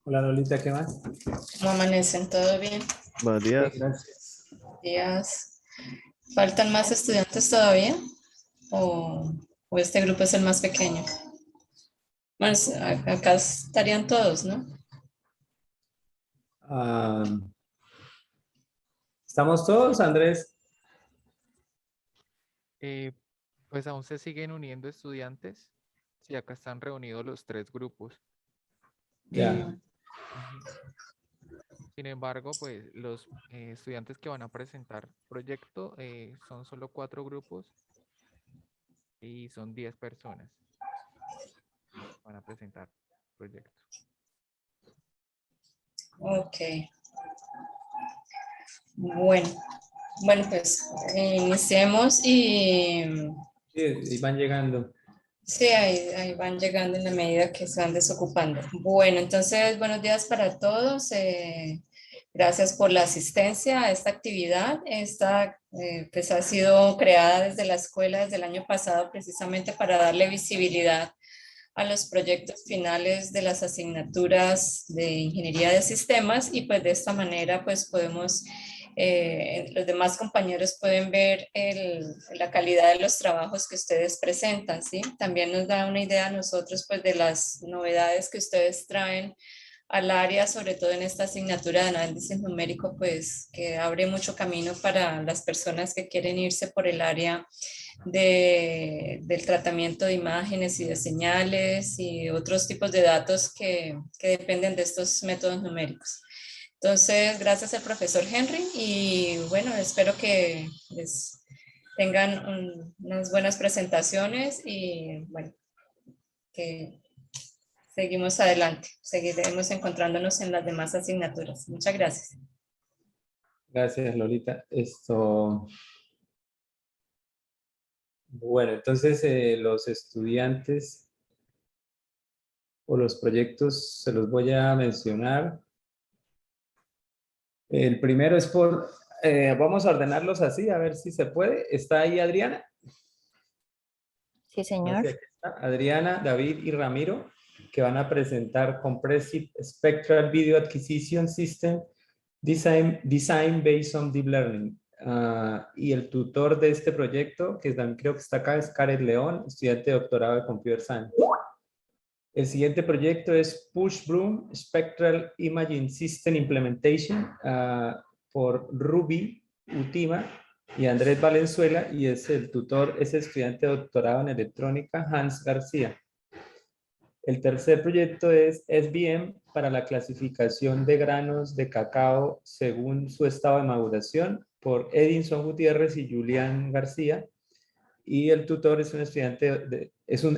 Hola Lolita, ¿qué más? ¿Cómo amanecen? ¿Todo bien? Buenos Bien, días. gracias. Días. ¿Faltan más estudiantes todavía? ¿O este grupo es el más pequeño? Bueno, acá estarían todos, ¿no? Ah, ¿estamos todos, Andrés? Eh, pues aún se siguen uniendo estudiantes. Sí, acá están reunidos los tres grupos. Ya. Ujú. Sin embargo, pues los estudiantes que van a presentar proyecto son solo cuatro grupos y son 10 personas. Van a presentar proyecto. Ok. Bueno, bueno, pues iniciemos y Sí, y van llegando. sí, ahí van llegando en la medida que se van desocupando. Bueno, entonces, buenos días para todos. Gracias por la asistencia a esta actividad. Esta pues ha sido creada desde la escuela desde el año pasado precisamente para darle visibilidad a los proyectos finales de las asignaturas de ingeniería de sistemas y pues de esta manera pues podemos, los demás compañeros pueden ver la calidad de los trabajos que ustedes presentan, ¿sí? También nos da una idea a nosotros pues de las novedades que ustedes traen al área, sobre todo en esta asignatura de análisis numérico, pues que abre mucho camino para las personas que quieren irse por el área del tratamiento de imágenes y de señales y otros tipos de datos que dependen de estos métodos numéricos. Entonces, gracias al profesor Henry y bueno, espero que les tengan unas buenas presentaciones y bueno, que seguimos adelante, seguiremos encontrándonos en las demás asignaturas. Muchas gracias. Gracias, Lolita. Bueno, entonces los estudiantes o los proyectos se los voy a mencionar. El primero es vamos a ordenarlos así, a ver si se puede. ¿Está ahí Adriana? Sí, No señor. sé, aquí está. Adriana, David y Ramiro, que van a presentar Compressive Spectral Video Acquisition System Design Based on Deep Learning. Y el tutor de este proyecto, que también creo que está acá, es Karen León, estudiante de doctorado de Computer Science. El siguiente proyecto es Push Broom Spectral Imaging System Implementation por Ruby Utima y Andrés Valenzuela, y es el tutor, es estudiante de doctorado en electrónica Hans García. El tercer proyecto es SBM para la clasificación de granos de cacao según su estado de maduración por Edinson Gutiérrez y Julián García. Y el tutor es un estudiante, es un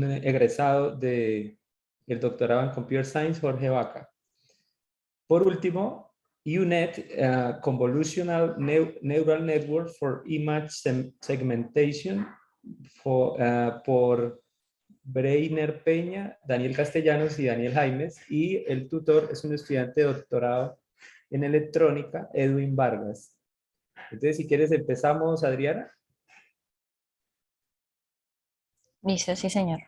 egresado de el doctorado en Computer Science, Jorge Vaca. Por último, UNet, Convolutional Neural Network for Image Segmentation, por Breiner Peña, Daniel Castellanos y Daniel Jaimes, y el tutor es un estudiante de doctorado en electrónica, Edwin Vargas. Entonces, si quieres, empezamos, Adriana. Listo, sí, señor.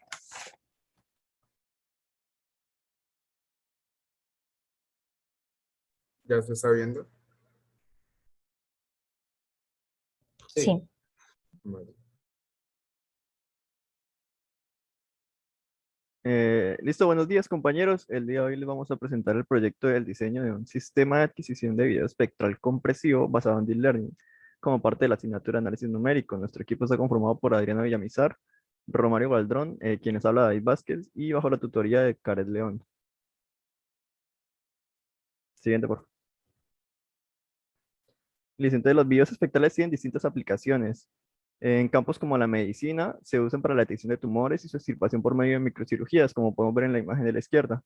¿Ya se está viendo? Sí. Sí. Vale. Listo, buenos días compañeros. El día de hoy les vamos a presentar el proyecto del diseño de un sistema de adquisición de video espectral compresivo basado en Deep Learning como parte de la asignatura de análisis numérico. Nuestro equipo está conformado por Adriana Villamizar, Romario Valdrón, quienes habla David Vázquez y bajo la tutoría de Caret León. Siguiente, por favor. Listo, entonces los videos espectrales tienen distintas aplicaciones. En campos como la medicina, se usan para la detección de tumores y su extirpación por medio de microcirugías, como podemos ver en la imagen de la izquierda.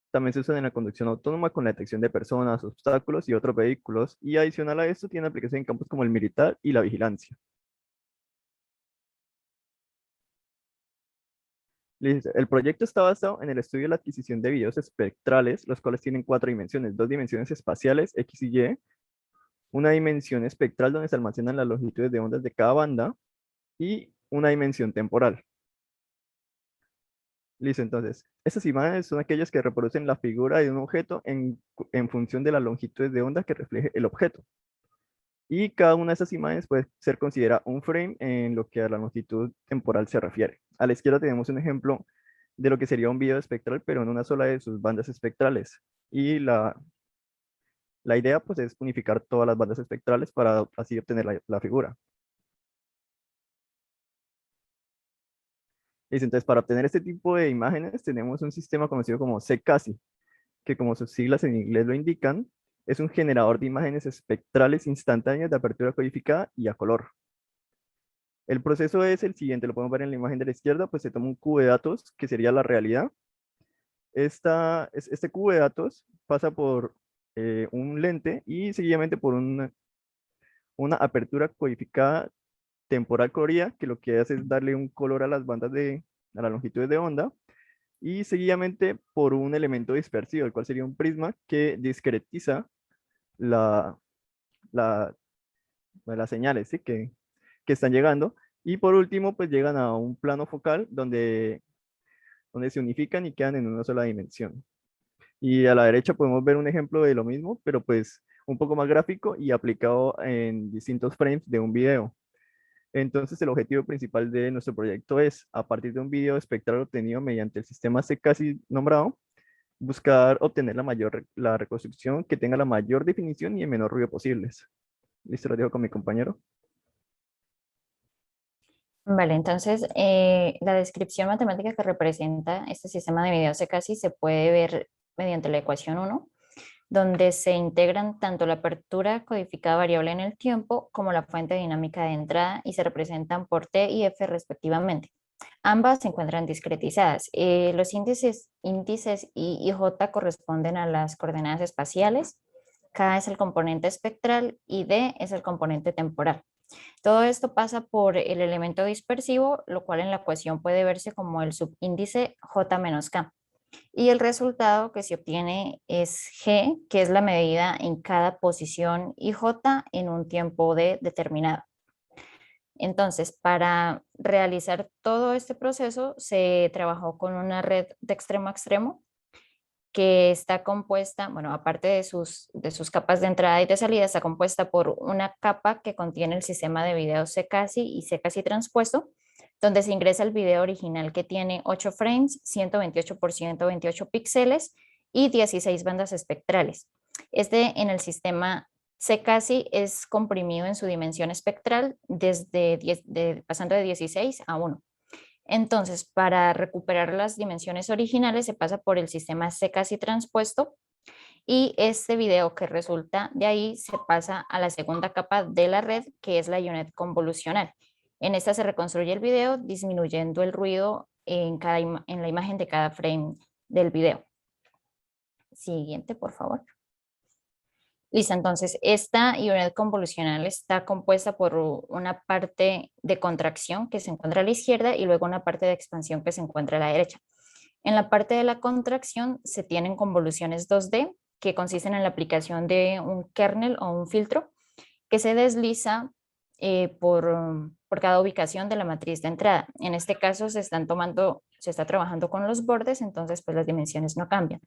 También se usan en la conducción autónoma con la detección de personas, obstáculos y otros vehículos. Y adicional a esto, tiene aplicación en campos como el militar y la vigilancia. Listo. El proyecto está basado en el estudio de la adquisición de videos espectrales, los cuales tienen cuatro dimensiones: dos dimensiones espaciales, X y Y, una dimensión espectral donde se almacenan las longitudes de ondas de cada banda, y una dimensión temporal. Listo, entonces, estas imágenes son aquellas que reproducen la figura de un objeto en función de las longitudes de onda que refleje el objeto. Y cada una de estas imágenes puede ser considerada un frame en lo que a la longitud temporal se refiere. A la izquierda tenemos un ejemplo de lo que sería un video espectral, pero en una sola de sus bandas espectrales. Y la idea pues es unificar todas las bandas espectrales para así obtener la figura. Listo, entonces para obtener este tipo de imágenes tenemos un sistema conocido como CCASI, que como sus siglas en inglés lo indican, es un generador de imágenes espectrales instantáneas de apertura codificada y a color. El proceso es el siguiente, lo podemos ver en la imagen de la izquierda, pues se toma un cubo de datos, que sería la realidad. Este cubo de datos pasa por un lente y seguidamente por una apertura codificada temporal colorida, que lo que hace es darle un color a las bandas a las longitudes de onda, y seguidamente por un elemento dispersivo, el cual sería un prisma que discretiza la, la, las señales, ¿sí? que están llegando. Y por último, pues llegan a un plano focal donde se unifican y quedan en una sola dimensión. Y a la derecha podemos ver un ejemplo de lo mismo, pero pues un poco más gráfico y aplicado en distintos frames de un video. Entonces el objetivo principal de nuestro proyecto es, a partir de un video espectral obtenido mediante el sistema CCASI nombrado, buscar obtener la reconstrucción que tenga la mayor definición y el menor ruido posibles. Listo, lo dejo con mi compañero. Vale, entonces la descripción matemática que representa este sistema de video CCASI se puede ver mediante la ecuación 1, donde se integran tanto la apertura codificada variable en el tiempo como la fuente dinámica de entrada y se representan por T y F respectivamente. Ambas se encuentran discretizadas. Los índices I y J corresponden a las coordenadas espaciales, K es el componente espectral y D es el componente temporal. Todo esto pasa por el elemento dispersivo, lo cual en la ecuación puede verse como el subíndice J menos K. Y el resultado que se obtiene es G, que es la medida en cada posición y J en un tiempo D determinado. Entonces, para realizar todo este proceso, se trabajó con una red de extremo a extremo que está compuesta, bueno, aparte de sus capas de entrada y de salida, está compuesta por una capa que contiene el sistema de video CCASI y CCASI transpuesto, donde se ingresa el video original que tiene 8 frames, 128 por 128 píxeles y 16 bandas espectrales. En el sistema CCASI es comprimido en su dimensión espectral pasando de 16 a 1. Entonces, para recuperar las dimensiones originales se pasa por el sistema CCASI transpuesto y este video que resulta de ahí se pasa a la segunda capa de la red, que es la UNet convolucional. En esta se reconstruye el video disminuyendo el ruido en la imagen de cada frame del video. Siguiente, por favor. Listo, entonces esta unidad convolucional está compuesta por una parte de contracción que se encuentra a la izquierda y luego una parte de expansión que se encuentra a la derecha. En la parte de la contracción se tienen convoluciones 2D que consisten en la aplicación de un kernel o un filtro que se desliza por cada ubicación de la matriz de entrada. En este caso se está trabajando con los bordes, entonces pues las dimensiones no cambian.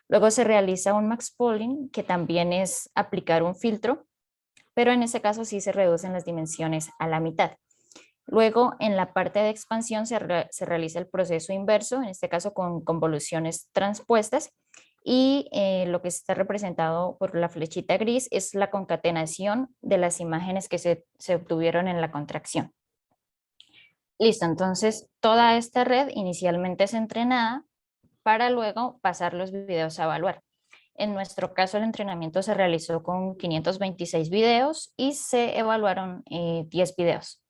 Luego se realiza un max pooling, que también es aplicar un filtro, pero en este caso sí se reducen las dimensiones a la mitad. Luego, en la parte de expansión se realiza el proceso inverso, en este caso con convoluciones transpuestas, y lo que está representado por la flechita gris es la concatenación de las imágenes que se obtuvieron en la contracción. Listo, entonces toda esta red inicialmente es entrenada para luego pasar los videos a evaluar. En nuestro caso, el entrenamiento se realizó con 526 videos y se evaluaron 10 videos.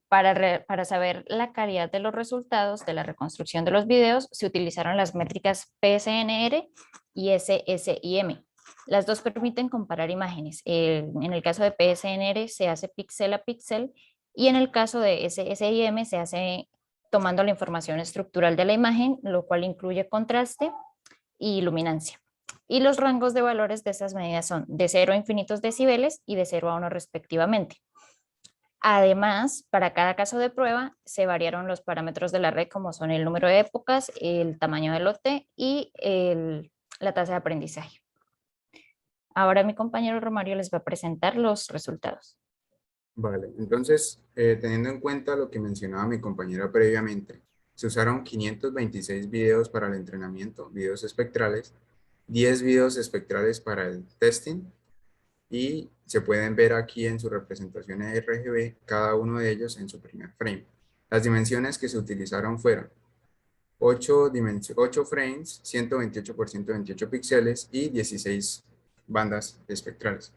Para saber la calidad de los resultados de la reconstrucción de los videos, se utilizaron las métricas PSNR y SSIM. Las dos permiten comparar imágenes. En el caso de PSNR se hace píxel a píxel y en el caso de SSIM se hace tomando la información estructural de la imagen, lo cual incluye contraste y luminancia. Y los rangos de valores de estas medidas son de 0 a infinitos decibeles y de 0 a 1 respectivamente. Además, para cada caso de prueba se variaron los parámetros de la red como son el número de épocas, el tamaño del lote y la tasa de aprendizaje. Ahora mi compañero Romario les va a presentar los resultados. Vale, entonces, teniendo en cuenta lo que mencionaba mi compañera previamente, se usaron 526 videos para el entrenamiento, videos espectrales, 10 videos espectrales para el testing, y se pueden ver aquí en su representación RGB cada uno de ellos en su primer frame. Las dimensiones que se utilizaron fueron 8 frames, 128 por 128 píxeles y 16 bandas espectrales.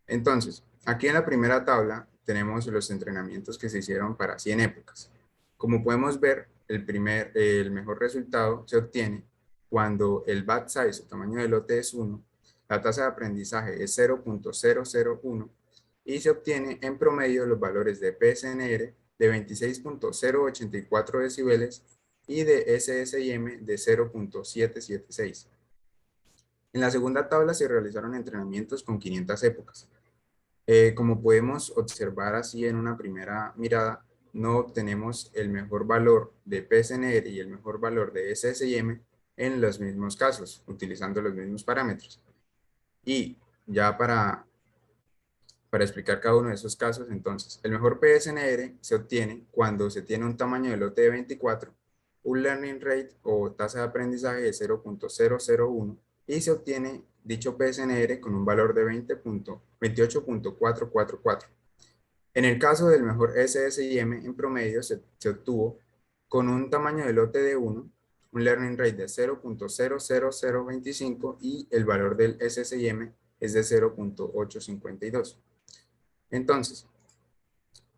Entonces, aquí en la primera tabla tenemos los entrenamientos que se hicieron para 100 épocas. Como podemos ver, el mejor resultado se obtiene cuando el batch size o tamaño de lote es 1, la tasa de aprendizaje es 0.001 y se obtiene en promedio los valores de PSNR de 26.084 decibeles y de SSIM de 0.776. En la segunda tabla se realizaron entrenamientos con 500 épocas. Como podemos observar así en una primera mirada, no obtenemos el mejor valor de PSNR y el mejor valor de SSIM en los mismos casos, utilizando los mismos parámetros. Y ya para explicar cada uno de esos casos, entonces, el mejor PSNR se obtiene cuando se tiene un tamaño de lote de 24, un learning rate o tasa de aprendizaje de 0.001 y se obtiene dicho PSNR con un valor de 28.444. En el caso del mejor SSIM en promedio se obtuvo con un tamaño de lote de 1, un learning rate de 0.00025 y el valor del SSIM es de 0.852. Entonces,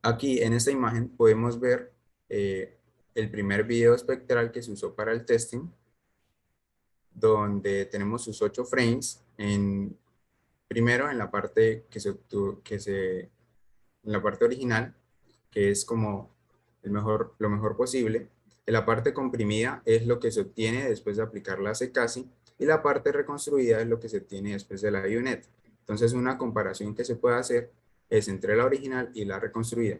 aquí en esta imagen podemos ver el primer video espectral que se usó para el testing, donde tenemos sus 8 frames. Primero en la parte en la parte original, que es como lo mejor posible. En la parte comprimida es lo que se obtiene después de aplicar la CCASI y la parte reconstruida es lo que se obtiene después de la UNET. Entonces, una comparación que se puede hacer es entre la original y la reconstruida.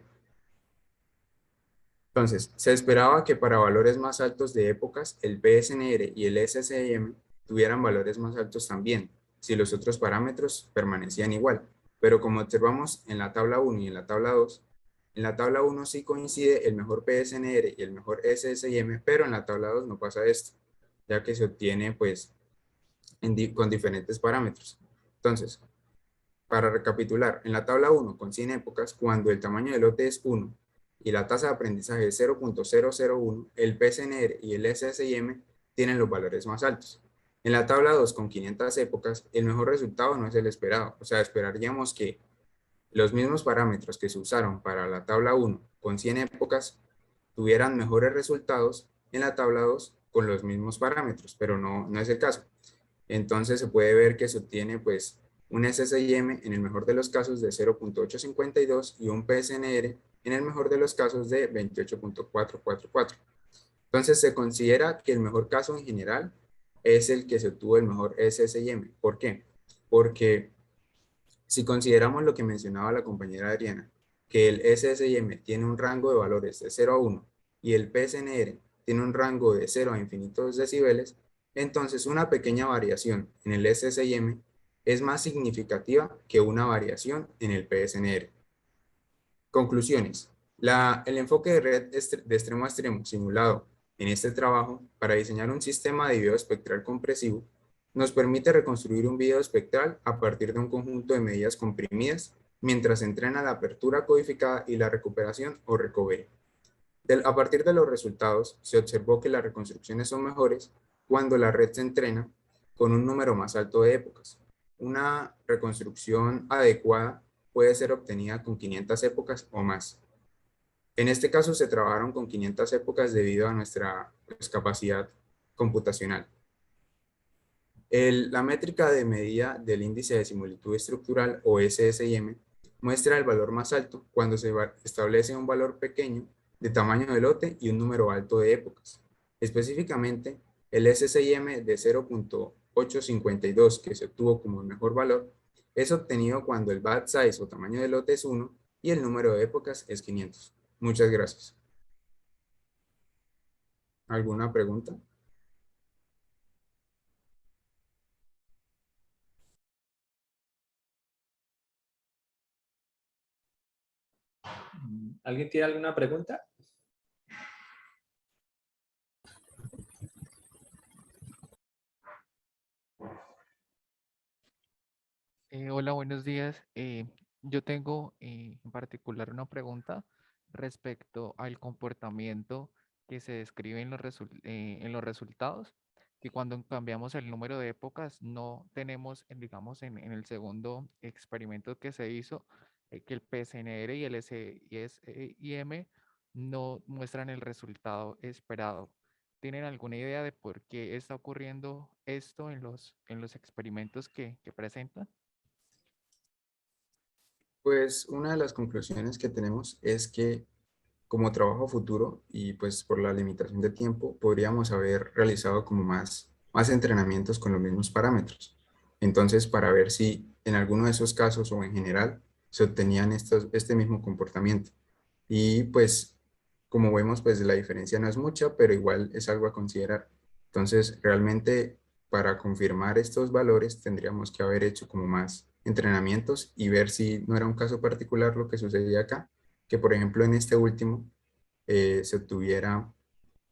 Entonces, se esperaba que para valores más altos de épocas, el PSNR y el SSIM tuvieran valores más altos también, si los otros parámetros permanecían igual. Pero como observamos en la tabla 1 y en la tabla 2, en la tabla 1 sí coincide el mejor PSNR y el mejor SSIM, pero en la tabla 2 no pasa esto, ya que se obtiene pues con diferentes parámetros. Entonces, para recapitular, en la tabla 1 con 100 épocas, cuando el tamaño del lote es 1 y la tasa de aprendizaje es 0.001, el PSNR y el SSIM tienen los valores más altos. En la tabla 2 con 500 épocas, el mejor resultado no es el esperado. O sea, esperaríamos que los mismos parámetros que se usaron para la tabla 1 con 100 épocas tuvieran mejores resultados en la tabla 2 con los mismos parámetros, pero no es el caso. Entonces se puede ver que se obtiene pues un SSIM en el mejor de los casos de 0.852 y un PSNR en el mejor de los casos de 28.444. Entonces se considera que el mejor caso en general es el que se obtuvo el mejor SSIM. ¿Por qué? Porque si consideramos lo que mencionaba la compañera Adriana, que el SSIM tiene un rango de valores de 0 a 1 y el PSNR tiene un rango de 0 a infinitos decibeles, entonces una pequeña variación en el SSIM es más significativa que una variación en el PSNR. Conclusiones. El enfoque de red de extremo a extremo simulado en este trabajo para diseñar un sistema de video espectral compresivo nos permite reconstruir un video espectral a partir de un conjunto de medidas comprimidas mientras se entrena la apertura codificada y la recuperación o recovery. A partir de los resultados, se observó que las reconstrucciones son mejores cuando la red se entrena con un número más alto de épocas. Una reconstrucción adecuada puede ser obtenida con 500 épocas o más. En este caso se trabajaron con 500 épocas debido a nuestra capacidad computacional. La métrica de medida del índice de similitud estructural o SSIM muestra el valor más alto cuando se establece un valor pequeño de tamaño de lote y un número alto de épocas. Específicamente, el SSIM de 0.852 que se obtuvo como el mejor valor es obtenido cuando el batch size o tamaño de lote es 1 y el número de épocas es 500. Muchas gracias. ¿Alguna pregunta? ¿Alguien tiene alguna pregunta? Hola, buenos días. Yo tengo en particular una pregunta respecto al comportamiento que se describe en los resultados, que cuando cambiamos el número de épocas no tenemos, digamos, en el segundo experimento que se hizo, que el PSNR y el SIM no muestran el resultado esperado. ¿Tienen alguna idea de por qué está ocurriendo esto en los experimentos que presentan? Pues una de las conclusiones que tenemos es que como trabajo futuro y pues por la limitación de tiempo, podríamos haber realizado como más entrenamientos con los mismos parámetros. Entonces, para ver si en alguno de esos casos o en general se obtenían este mismo comportamiento. Y pues, como vemos, pues la diferencia no es mucha, pero igual es algo a considerar. Entonces, realmente para confirmar estos valores tendríamos que haber hecho como más entrenamientos y ver si no era un caso particular lo que sucedía acá, que por ejemplo en este último se obtuviera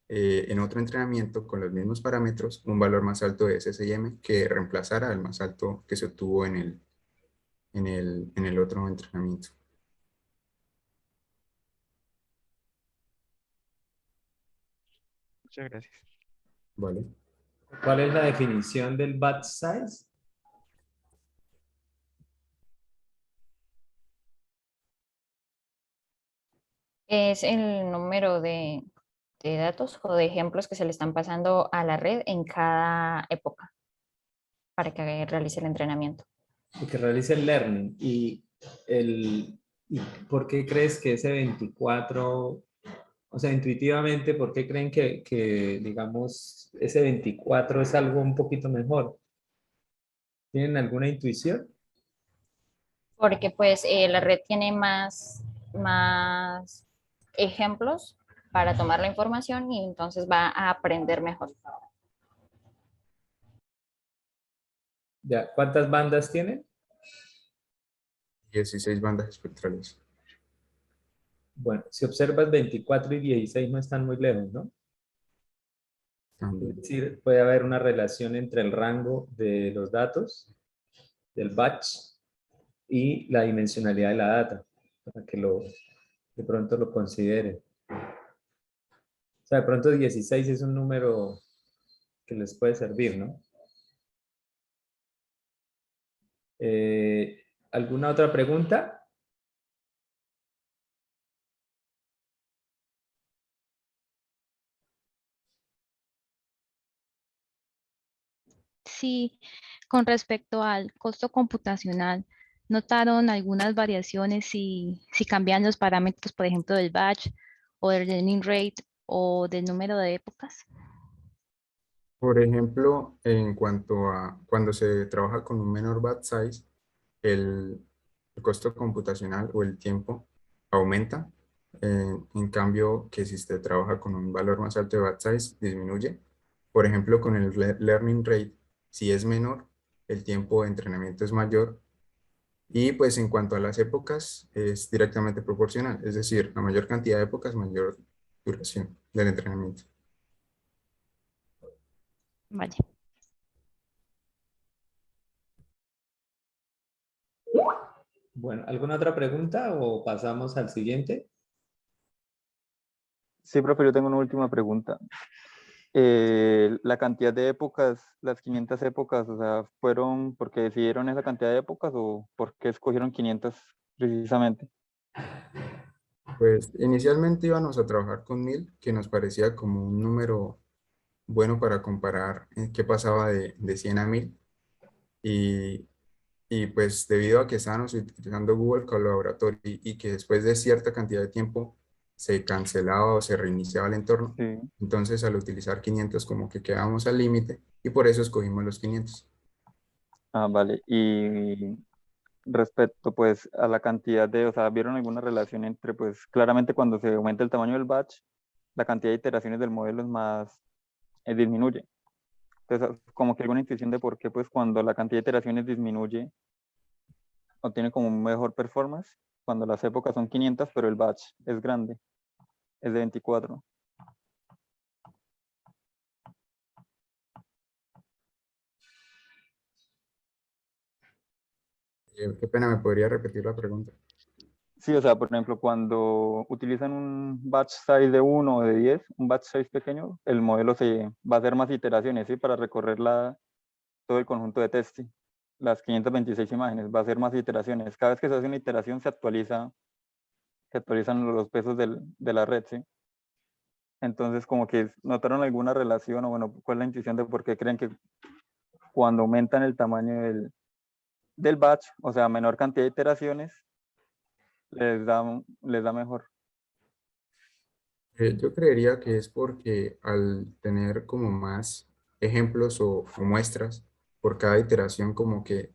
en otro entrenamiento con los mismos parámetros un valor más alto de SSIM que reemplazara al más alto que se obtuvo en el otro entrenamiento. Muchas gracias. ¿Vale? ¿Cuál es la definición del batch size? Es el número de datos o de ejemplos que se le están pasando a la red en cada época para que realice el entrenamiento. Y que realice el learning. ¿Y por qué crees que ese 24, o sea, intuitivamente, por qué creen que, digamos, ese 24 es algo un poquito mejor? ¿Tienen alguna intuición? Porque pues la red tiene más ejemplos para tomar la información y entonces va a aprender mejor. Ya, ¿cuántas bandas tienen? 16 bandas espectrales. Bueno, si observas 24 y 16 no están muy lejos, ¿no? Es También. decir, puede haber una relación entre el rango de los datos, del batch, y la dimensionalidad de la data, para que de pronto lo considere. O sea, de pronto 16 es un número que les puede servir, ¿no? ¿Alguna otra pregunta? Sí, con respecto al costo computacional, ¿notaron algunas variaciones si cambian los parámetros, por ejemplo, del batch o del learning rate o del número de épocas? Por ejemplo, en cuanto a cuando se trabaja con un menor batch size, el, el costo computacional o el tiempo aumenta. En cambio, que si se trabaja con un valor más alto de batch size, disminuye. Por ejemplo, con el learning rate, si es menor, el tiempo de entrenamiento es mayor. Y pues en cuanto a las épocas, es directamente proporcional. Es decir, la mayor cantidad de épocas, mayor duración del entrenamiento. Vale. Bueno, ¿alguna otra pregunta o pasamos al siguiente? Sí, profe, yo tengo una última pregunta. La cantidad de épocas, las 500 épocas, o sea, ¿fueron porque decidieron esa cantidad de épocas o porque escogieron 500 precisamente? Pues inicialmente íbamos a trabajar con 1000, que nos parecía como un número bueno para comparar qué pasaba de 100 a 1000. Y, y pues debido a que estábamos utilizando Google Colaboratory y que después de cierta cantidad de tiempo se cancelaba o se reiniciaba el entorno, Sí. entonces al utilizar 500 como que quedábamos al límite y por eso escogimos los 500. Ah, vale. Y respecto pues a la cantidad de, o sea, ¿vieron alguna relación entre, pues claramente cuando se aumenta el tamaño del batch, la cantidad de iteraciones del modelo es más, disminuye? Entonces, como que alguna intuición de por qué, pues cuando la cantidad de iteraciones disminuye, obtiene como un mejor performance, cuando las épocas son 500, pero el batch es grande, es de 24. Qué pena, ¿me podría repetir la pregunta? Sí, o sea, por ejemplo, cuando utilizan un batch size de 1 o de 10, un batch size pequeño, el modelo se va a hacer más iteraciones, ¿sí? Para recorrer todo el conjunto de testing. Las 526 imágenes, va a ser más iteraciones. Cada vez que se hace una iteración se actualizan los pesos de la red, ¿sí? Entonces, como que notaron alguna relación, o bueno, ¿cuál es la intuición de por qué creen que cuando aumentan el tamaño del batch, o sea, menor cantidad de iteraciones, les da mejor? Yo creería que es porque al tener como más ejemplos o muestras por cada iteración, como que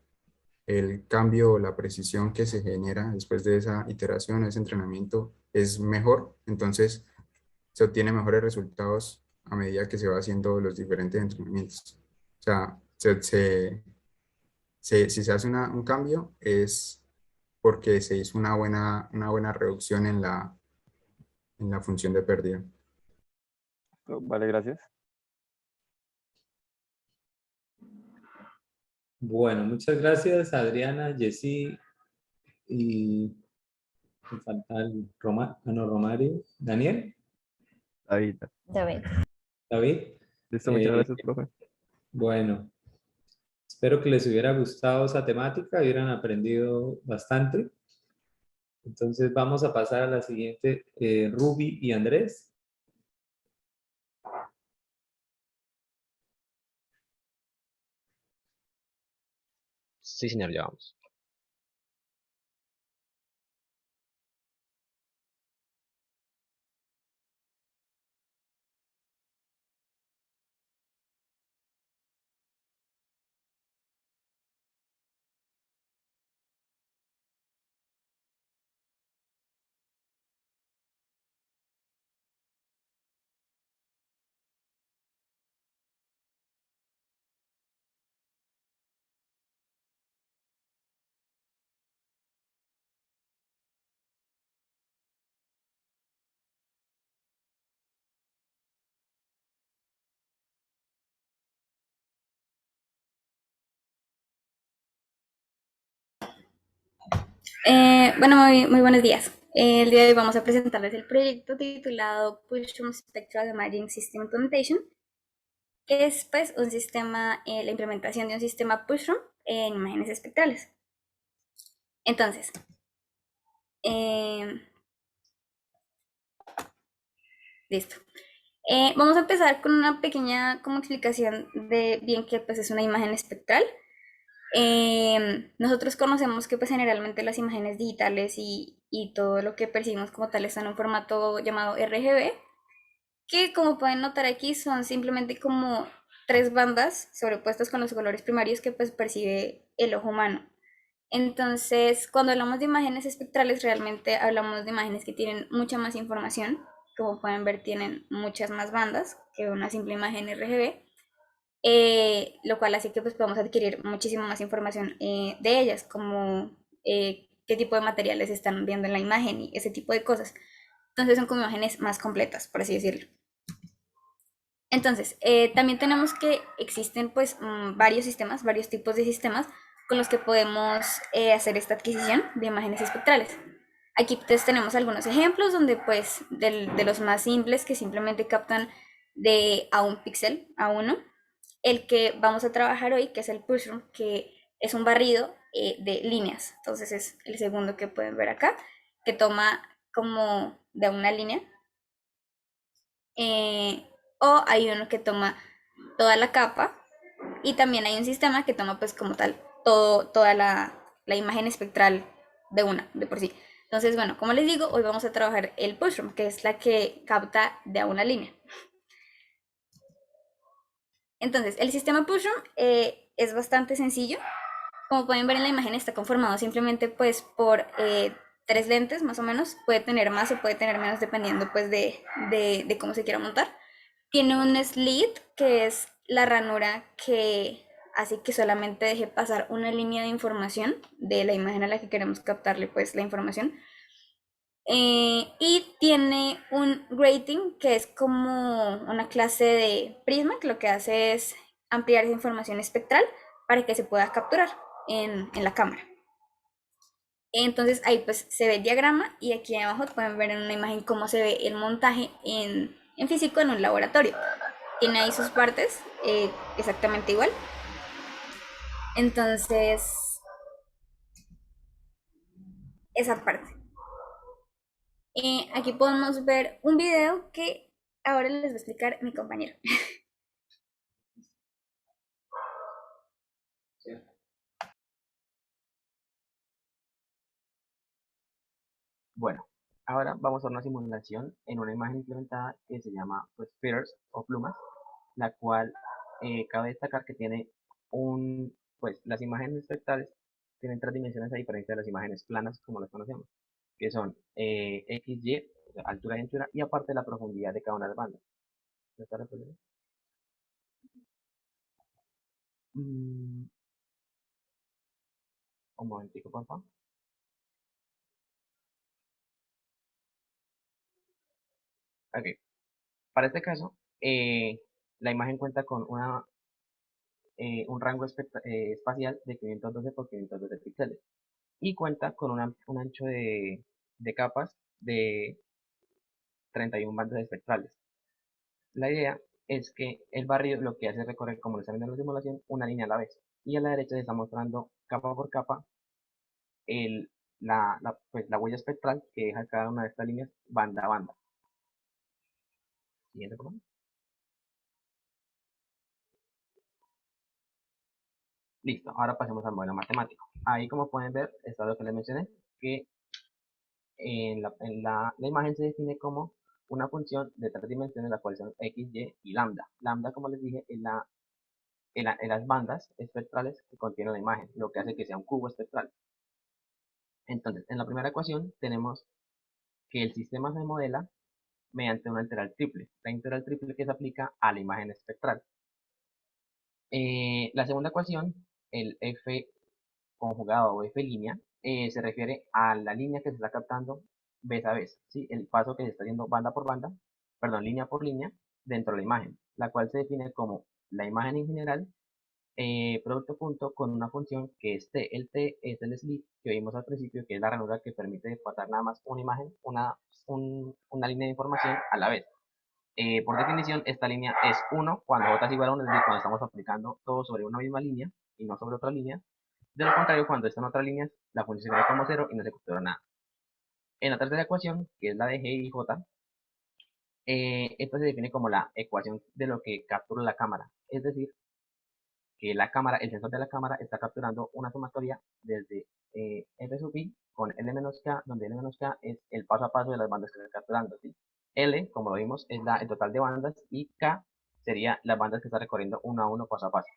el cambio o la precisión que se genera después de esa iteración, ese entrenamiento, es mejor. Entonces, se obtiene mejores resultados a medida que se va haciendo los diferentes entrenamientos. O sea, si se hace un cambio es porque se hizo una buena reducción en la función de pérdida. Vale, gracias. Bueno, muchas gracias, Adriana, Jessy y me falta el Romario. Daniel, David. David. David. Listo, muchas Eh, gracias, profe. bueno, espero que les hubiera gustado esa temática, hubieran aprendido bastante. Entonces vamos a pasar a la siguiente, Ruby y Andrés. Sí, señor, ya vamos. Bueno, muy buenos días. El día de hoy vamos a presentarles el proyecto titulado Pushroom Spectral Imaging System Implementation, que es pues un sistema, la implementación de un sistema Pushroom en imágenes espectrales. Entonces, listo. Vamos a empezar con una pequeña como explicación de bien qué pues es una imagen espectral. Nosotros conocemos que pues generalmente las imágenes digitales y todo lo que percibimos como tal están en un formato llamado RGB, que como pueden notar aquí son simplemente como tres bandas sobrepuestas con los colores primarios que pues percibe el ojo humano. Entonces, cuando hablamos de imágenes espectrales, realmente hablamos de imágenes que tienen mucha más información. Como pueden ver, tienen muchas más bandas que una simple imagen RGB. Lo cual hace que pues podamos adquirir muchísima más información de ellas, como qué tipo de materiales están viendo en la imagen y ese tipo de cosas. Entonces son como imágenes más completas, por así decirlo. Entonces, también tenemos que existen pues varios sistemas, varios tipos de sistemas con los que podemos hacer esta adquisición de imágenes espectrales. Aquí pues tenemos algunos ejemplos donde pues de los más simples que simplemente captan de a un píxel, a uno, el que vamos a trabajar hoy, que es el pushroom, que es un barrido de líneas. Entonces es el segundo que pueden ver acá, que toma como de una línea. O hay uno que toma toda la capa y también hay un sistema que toma pues como tal toda la imagen espectral de una, de por sí. Entonces, bueno, como les digo, hoy vamos a trabajar el pushroom, que es la que capta de a una línea. Entonces, el sistema pushroom es bastante sencillo. Como pueden ver en la imagen, está conformado simplemente pues por 3 lentes más o menos. Puede tener más o puede tener menos dependiendo pues de cómo se quiera montar. Tiene un slit, que es la ranura que hace que solamente deje pasar una línea de información de la imagen a la que queremos captarle pues la información. Y tiene un grating, que es como una clase de prisma, que lo que hace es ampliar esa información espectral para que se pueda capturar en la cámara. Entonces ahí pues se ve el diagrama, y aquí abajo pueden ver en una imagen cómo se ve el montaje en físico en un laboratorio. Tiene ahí sus partes exactamente igual. Entonces, esa parte. Aquí podemos ver un video que ahora les va a explicar mi compañero. Bueno, ahora vamos a una simulación en una imagen implementada que se llama pues, Feathers o plumas, la cual cabe destacar que tiene pues las imágenes espectrales tienen 3 dimensiones a diferencia de las imágenes planas como las conocemos, que son X, Y, o sea, altura y anchura, y aparte la profundidad de cada una de las bandas. ¿Me está respondiendo? Mm, un momentico, por favor. Ok, para este caso, la imagen cuenta con un rango espacial de 512 por 512 píxeles y cuenta con un ancho de capas de 31 bandas espectrales. La idea es que el barrido lo que hace es recorrer, como lo están viendo en la simulación, una línea a la vez. Y a la derecha se está mostrando capa por capa el, pues, la huella espectral que deja cada una de estas líneas banda a banda. Siguiente, por favor. Listo, ahora pasemos al modelo matemático. Ahí, como pueden ver, está lo que les mencioné, que la imagen se define como una función de 3 dimensiones, la cual son x, y lambda. Lambda, como les dije, es las bandas espectrales que contiene la imagen, lo que hace que sea un cubo espectral. Entonces, en la primera ecuación tenemos que el sistema se modela mediante una integral triple. La integral triple que se aplica a la imagen espectral. La segunda ecuación, el f conjugado o f línea, se refiere a la línea que se está captando vez a vez, ¿sí? El paso que se está haciendo banda por banda, perdón, línea por línea, dentro de la imagen, la cual se define como la imagen en general, producto punto con una función que es t. El t es el slit que vimos al principio, que es la ranura que permite pasar nada más una imagen, una línea de información a la vez. Por definición, esta línea es 1 cuando j es igual a 1, es decir, cuando estamos aplicando todo sobre una misma línea y no sobre otra línea. De lo contrario, cuando está en otras líneas, la función se ve como 0 y no se captura nada. En la tercera ecuación, que es la de g y j, esta se define como la ecuación de lo que captura la cámara. Es decir, que la cámara, el sensor de la cámara está capturando una sumatoria desde f sub i con l-k, donde l-k es el paso a paso de las bandas que está capturando, ¿sí? L, como lo vimos, es el total de bandas, y k sería las bandas que está recorriendo uno a uno, paso a paso.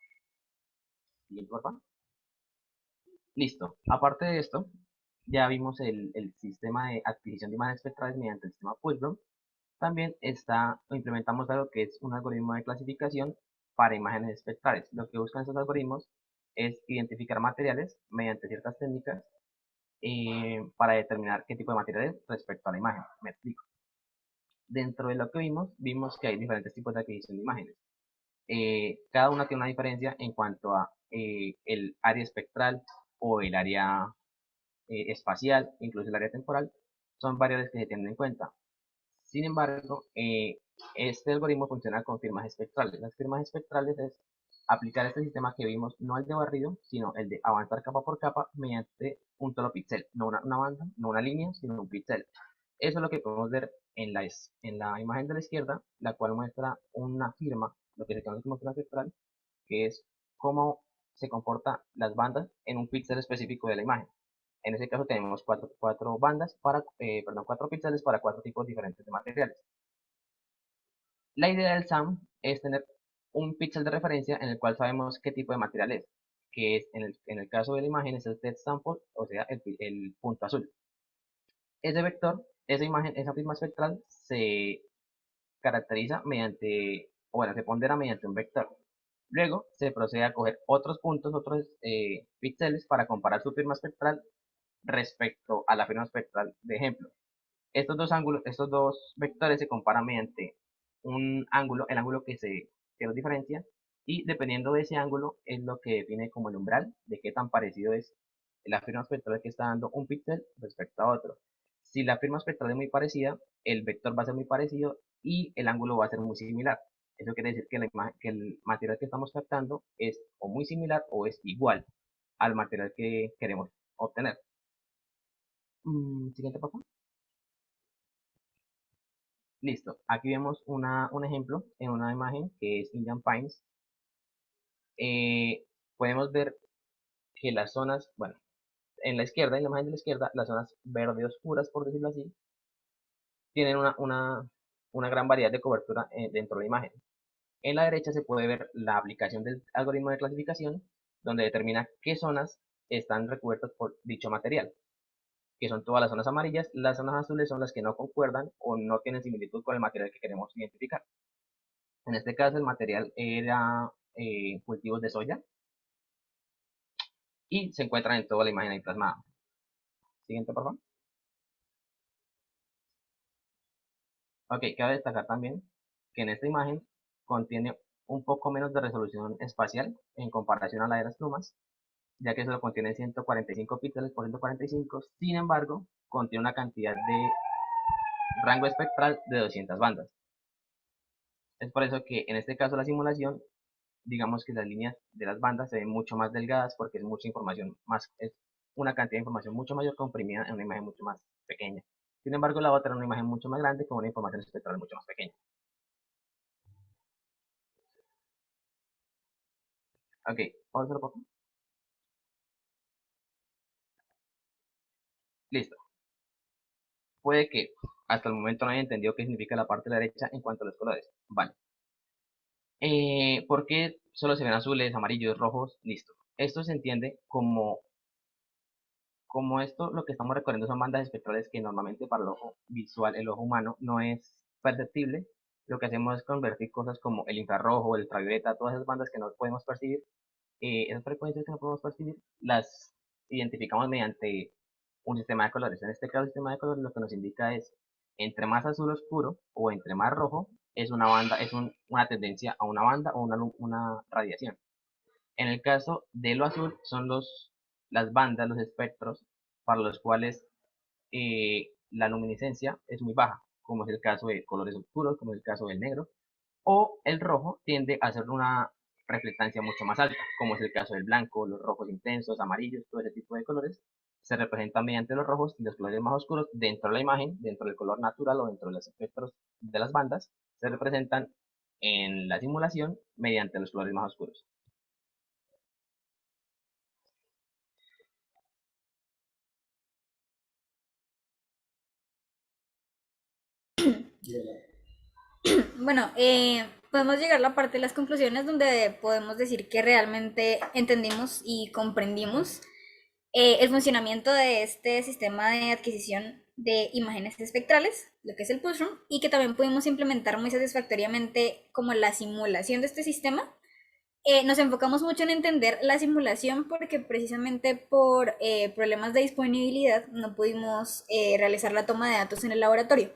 Siguiente, por favor. Listo. Aparte de esto, ya vimos el sistema de adquisición de imágenes espectrales mediante el sistema Fulcrum. También implementamos algo que es un algoritmo de clasificación para imágenes espectrales. Lo que buscan estos algoritmos es identificar materiales mediante ciertas técnicas para determinar qué tipo de materiales respecto a la imagen. Me explico. Dentro de lo que vimos que hay diferentes tipos de adquisición de imágenes. Cada una tiene una diferencia en cuanto a el área espectral o el área espacial, incluso el área temporal, son variables que se tienen en cuenta. Sin embargo, este algoritmo funciona con firmas espectrales. Las firmas espectrales es aplicar este sistema que vimos, no el de barrido, sino el de avanzar capa por capa mediante un solo píxel, no una banda, no una línea, sino un píxel. Eso es lo que podemos ver en la imagen de la izquierda, la cual muestra una firma, lo que se conoce como firma espectral, que es cómo se comportan las bandas en un píxel específico de la imagen. En ese caso tenemos cuatro bandas perdón, 4 píxeles para 4 tipos diferentes de materiales. La idea del SAM es tener un píxel de referencia en el cual sabemos qué tipo de material es, que es en el caso de la imagen es el text sample, o sea, el punto azul. Ese vector, esa imagen, esa firma espectral se caracteriza mediante, o bueno, se pondera mediante un vector. Luego se procede a coger otros puntos, otros píxeles para comparar su firma espectral respecto a la firma espectral de ejemplo. Estos dos ángulos, estos dos vectores se comparan mediante un ángulo, el ángulo que los diferencia, y dependiendo de ese ángulo es lo que define como el umbral de qué tan parecido es la firma espectral que está dando un píxel respecto a otro. Si la firma espectral es muy parecida, el vector va a ser muy parecido y el ángulo va a ser muy similar. Eso quiere decir que el material que estamos captando es o muy similar o es igual al material que queremos obtener. Siguiente, por favor. Listo. Aquí vemos un ejemplo en una imagen que es Indian Pines. Podemos ver que las zonas, bueno, en la izquierda, en la imagen de la izquierda, las zonas verde oscuras, por decirlo así, tienen una gran variedad de cobertura dentro de la imagen. En la derecha se puede ver la aplicación del algoritmo de clasificación, donde determina qué zonas están recubiertas por dicho material, que son todas las zonas amarillas. Las zonas azules son las que no concuerdan o no tienen similitud con el material que queremos identificar. En este caso el material era cultivos de soya y se encuentran en toda la imagen ahí plasmada. Siguiente, por favor. Ok, cabe destacar también que en esta imagen contiene un poco menos de resolución espacial en comparación a la de las plumas, ya que solo contiene 145 píxeles por 145, sin embargo, contiene una cantidad de rango espectral de 200 bandas. Es por eso que en este caso la simulación, digamos que las líneas de las bandas se ven mucho más delgadas porque es mucha información más, es una cantidad de información mucho mayor comprimida en una imagen mucho más pequeña. Sin embargo, la otra es una imagen mucho más grande con una información espectral mucho más pequeña. Ok, otro poco. Listo. Puede que hasta el momento no haya entendido qué significa la parte de la derecha en cuanto a los colores. Vale. ¿Por qué solo se ven azules, amarillos, rojos? Listo. Esto se entiende como esto, lo que estamos recorriendo son bandas espectrales que normalmente para el ojo visual, el ojo humano, no es perceptible. Lo que hacemos es convertir cosas como el infrarrojo, el ultravioleta, todas esas bandas que no podemos percibir, esas frecuencias que no podemos percibir, las identificamos mediante un sistema de colores. En este caso, el sistema de colores lo que nos indica es entre más azul oscuro o entre más rojo es una banda, es una tendencia a una banda o una radiación. En el caso de lo azul son las bandas, los espectros para los cuales la luminiscencia es muy baja, como es el caso de colores oscuros, como es el caso del negro, o el rojo tiende a ser una reflectancia mucho más alta, como es el caso del blanco, los rojos intensos, amarillos, todo ese tipo de colores se representan mediante los rojos y los colores más oscuros dentro de la imagen, dentro del color natural o dentro de los espectros de las bandas, se representan en la simulación mediante los colores más oscuros. Bueno, podemos llegar a la parte de las conclusiones donde podemos decir que realmente entendimos y comprendimos el funcionamiento de este sistema de adquisición de imágenes espectrales, lo que es el Pushroom, y que también pudimos implementar muy satisfactoriamente como la simulación de este sistema. Nos enfocamos mucho en entender la simulación porque precisamente por problemas de disponibilidad no pudimos realizar la toma de datos en el laboratorio.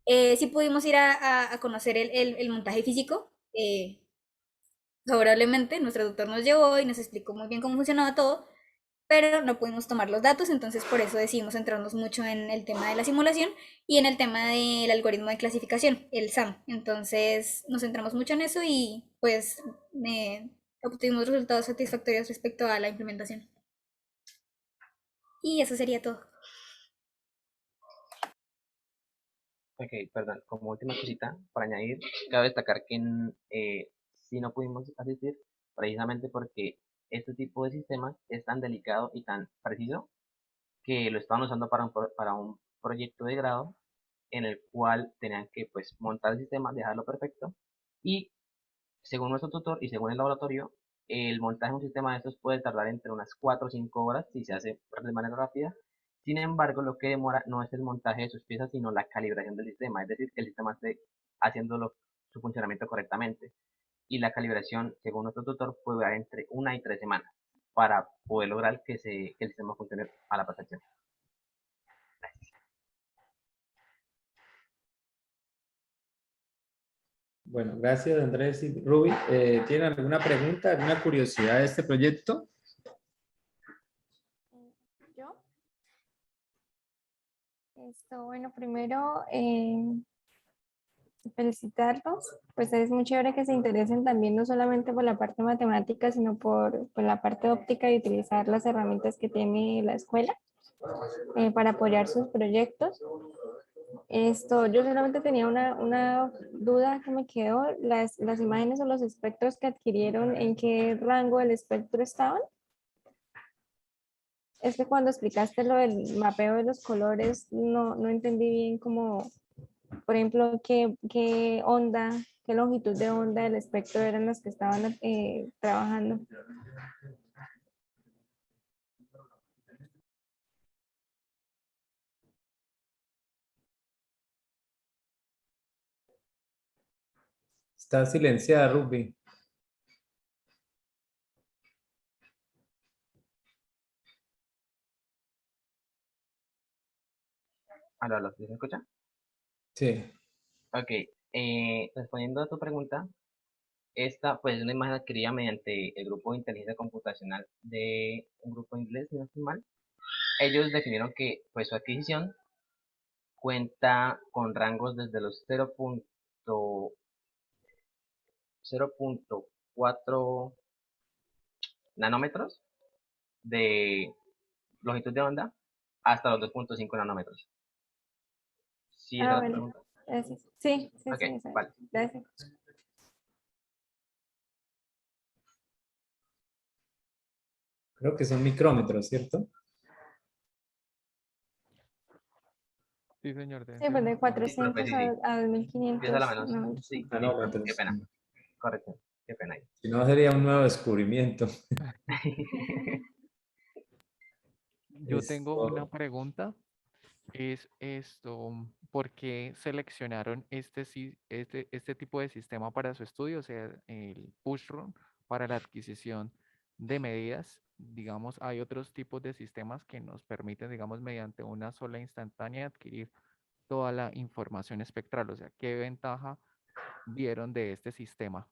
Sí pudimos ir a conocer el montaje físico. Favorablemente, nuestro doctor nos llevó y nos explicó muy bien cómo funcionaba todo, pero no pudimos tomar los datos, entonces por eso decidimos centrarnos mucho en el tema de la simulación y en el tema del algoritmo de clasificación, el SAM. Entonces nos centramos mucho en eso y pues obtuvimos resultados satisfactorios respecto a la implementación. Y eso sería todo. Ok, perdón, como última cosita para añadir, cabe destacar que si no pudimos asistir precisamente porque este tipo de sistema es tan delicado y tan preciso que lo estaban usando para un proyecto de grado en el cual tenían que pues montar el sistema, dejarlo perfecto y según nuestro tutor y según el laboratorio el montaje de un sistema de estos puede tardar entre unas 4 o 5 horas si se hace de manera rápida. Sin embargo, lo que demora no es el montaje de sus piezas, sino la calibración del sistema, es decir, que el sistema esté haciendo su funcionamiento correctamente. Y la calibración, según nuestro tutor, puede durar entre 1 y 3 semanas para poder lograr que el sistema funcione a la perfección. Bueno, gracias Andrés y Ruby. ¿Tienen alguna pregunta, alguna curiosidad de este proyecto? Yo. Bueno, primero felicitarlos. Pues es muy chévere que se interesen también no solamente por la parte matemática, sino por la parte óptica y utilizar las herramientas que tiene la escuela para apoyar sus proyectos. Yo solamente tenía una duda que me quedó, las imágenes o los espectros que adquirieron, ¿en qué rango del espectro estaban? Es que cuando explicaste lo del mapeo de los colores, no entendí bien cómo, por ejemplo, qué onda, qué longitud de onda del espectro eran las que estaban trabajando. Está silenciada, Ruby. Aló, ¿sí se escucha? Sí. Ok, respondiendo a tu pregunta, esta pues es una imagen adquirida mediante el grupo de inteligencia computacional de un grupo inglés, si no estoy mal. Ellos definieron que pues su adquisición cuenta con rangos desde los 0.4 nanómetros de longitud de onda hasta los 2.5 nanómetros. ¿Sí esa Ah, es la bueno, pregunta? gracias. Sí, Ok, exacto. vale. Gracias. Creo que son micrómetros, ¿cierto? Sí, señor. Deben Sí, ser pues de Sí, profe, 400 sí, sí. a Empieza a la 2500. menos. No. Sí, sí, qué Nanómetros. pena. Correcto, qué pena ahí. Si no, sería un nuevo descubrimiento. Yo tengo una Esto, pregunta. Es esto, ¿por qué seleccionaron este tipo de sistema para su estudio? O sea, el pushroom para la adquisición de medidas. Digamos, hay otros tipos de sistemas que nos permiten, digamos, mediante una sola instantánea adquirir toda la información espectral. O sea, ¿qué ventaja vieron de este sistema?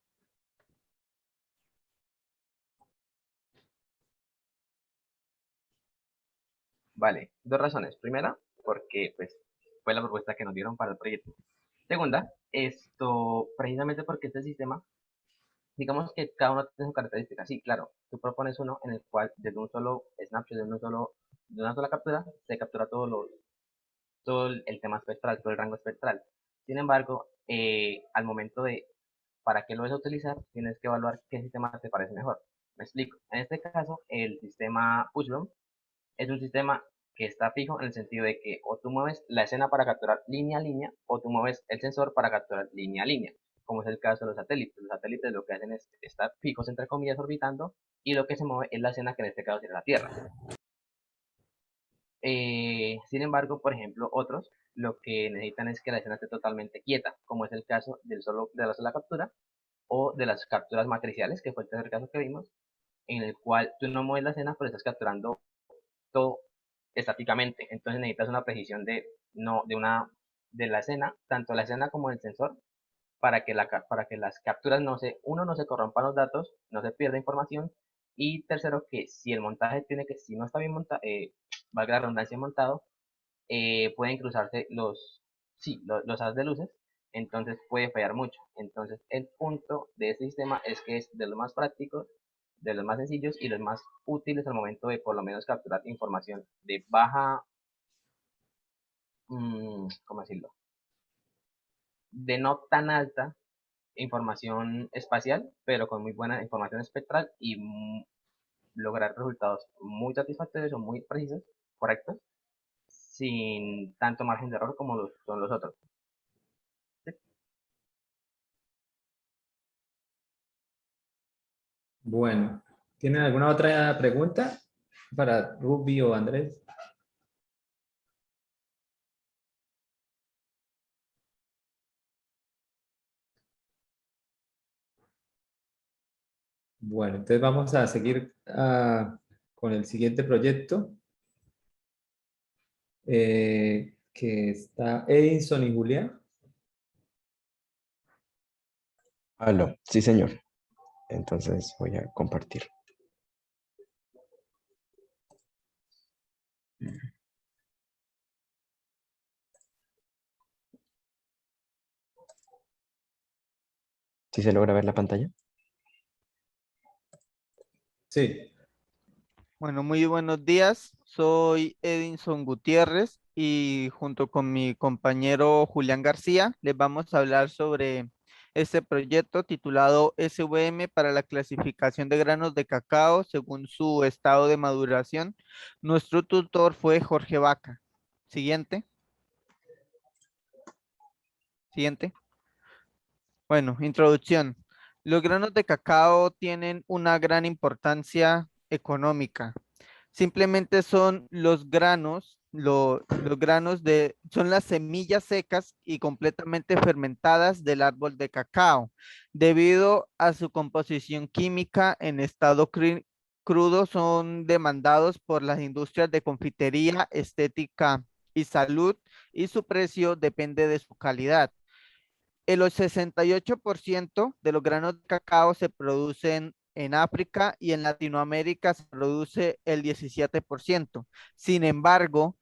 Vale, dos razones. Primera, porque pues fue la propuesta que nos dieron para el proyecto. Segunda, precisamente porque este sistema, digamos que cada uno tiene sus características. Sí, claro, tú propones uno en el cual desde un solo snapshot, de una sola captura, se captura todo el tema espectral, todo el rango espectral. Sin embargo, al momento de para qué lo vas a utilizar, tienes que evaluar qué sistema te parece mejor. Me explico. En este caso, el sistema Pushroom es un sistema que está fijo en el sentido de que o tú mueves la escena para capturar línea a línea o tú mueves el sensor para capturar línea a línea, como es el caso de los satélites. Los satélites lo que hacen es estar fijos, entre comillas, orbitando, y lo que se mueve es la escena, que en este caso sería la Tierra. Sin embargo, por ejemplo, otros lo que necesitan es que la escena esté totalmente quieta, como es el caso de la sola captura o de las capturas matriciales, que fue el tercer caso que vimos, en el cual tú no mueves la escena, pero estás capturando todo estáticamente. Entonces necesitas una precisión no, de la escena, tanto la escena como el sensor, para que las capturas no se corrompan los datos, no se pierda información. Y tercero, que si el montaje si no está bien montado, valga la redundancia, montado, pueden cruzarse los haz de luces, entonces puede fallar mucho. Entonces el punto de este sistema es que es de los más prácticos, de los más sencillos y los más útiles al momento de por lo menos capturar información de baja, ¿cómo decirlo? De no tan alta información espacial, pero con muy buena información espectral y lograr resultados muy satisfactorios o muy precisos, correctos, sin tanto margen de error como son los otros. Bueno, ¿tienen alguna otra pregunta para Ruby o Andrés? Bueno, entonces vamos a seguir con el siguiente proyecto, que está Edinson y Julián. Aló, sí, señor. Entonces voy a compartir. ¿Sí se logra ver la pantalla? Sí. Bueno, muy buenos días. Soy Edinson Gutiérrez y junto con mi compañero Julián García les vamos a hablar sobre este proyecto titulado SVM para la clasificación de granos de cacao según su estado de maduración. Nuestro tutor fue Jorge Vaca. Siguiente. Siguiente. Bueno, introducción. Los granos de cacao tienen una gran importancia económica. Simplemente son los granos, los granos son las semillas secas y completamente fermentadas del árbol de cacao. Debido a su composición química en estado crudo, son demandados por las industrias de confitería, estética y salud, y su precio depende de su calidad. El 68% de los granos de cacao se producen en África y en Latinoamérica se produce el 17%. Sin embargo,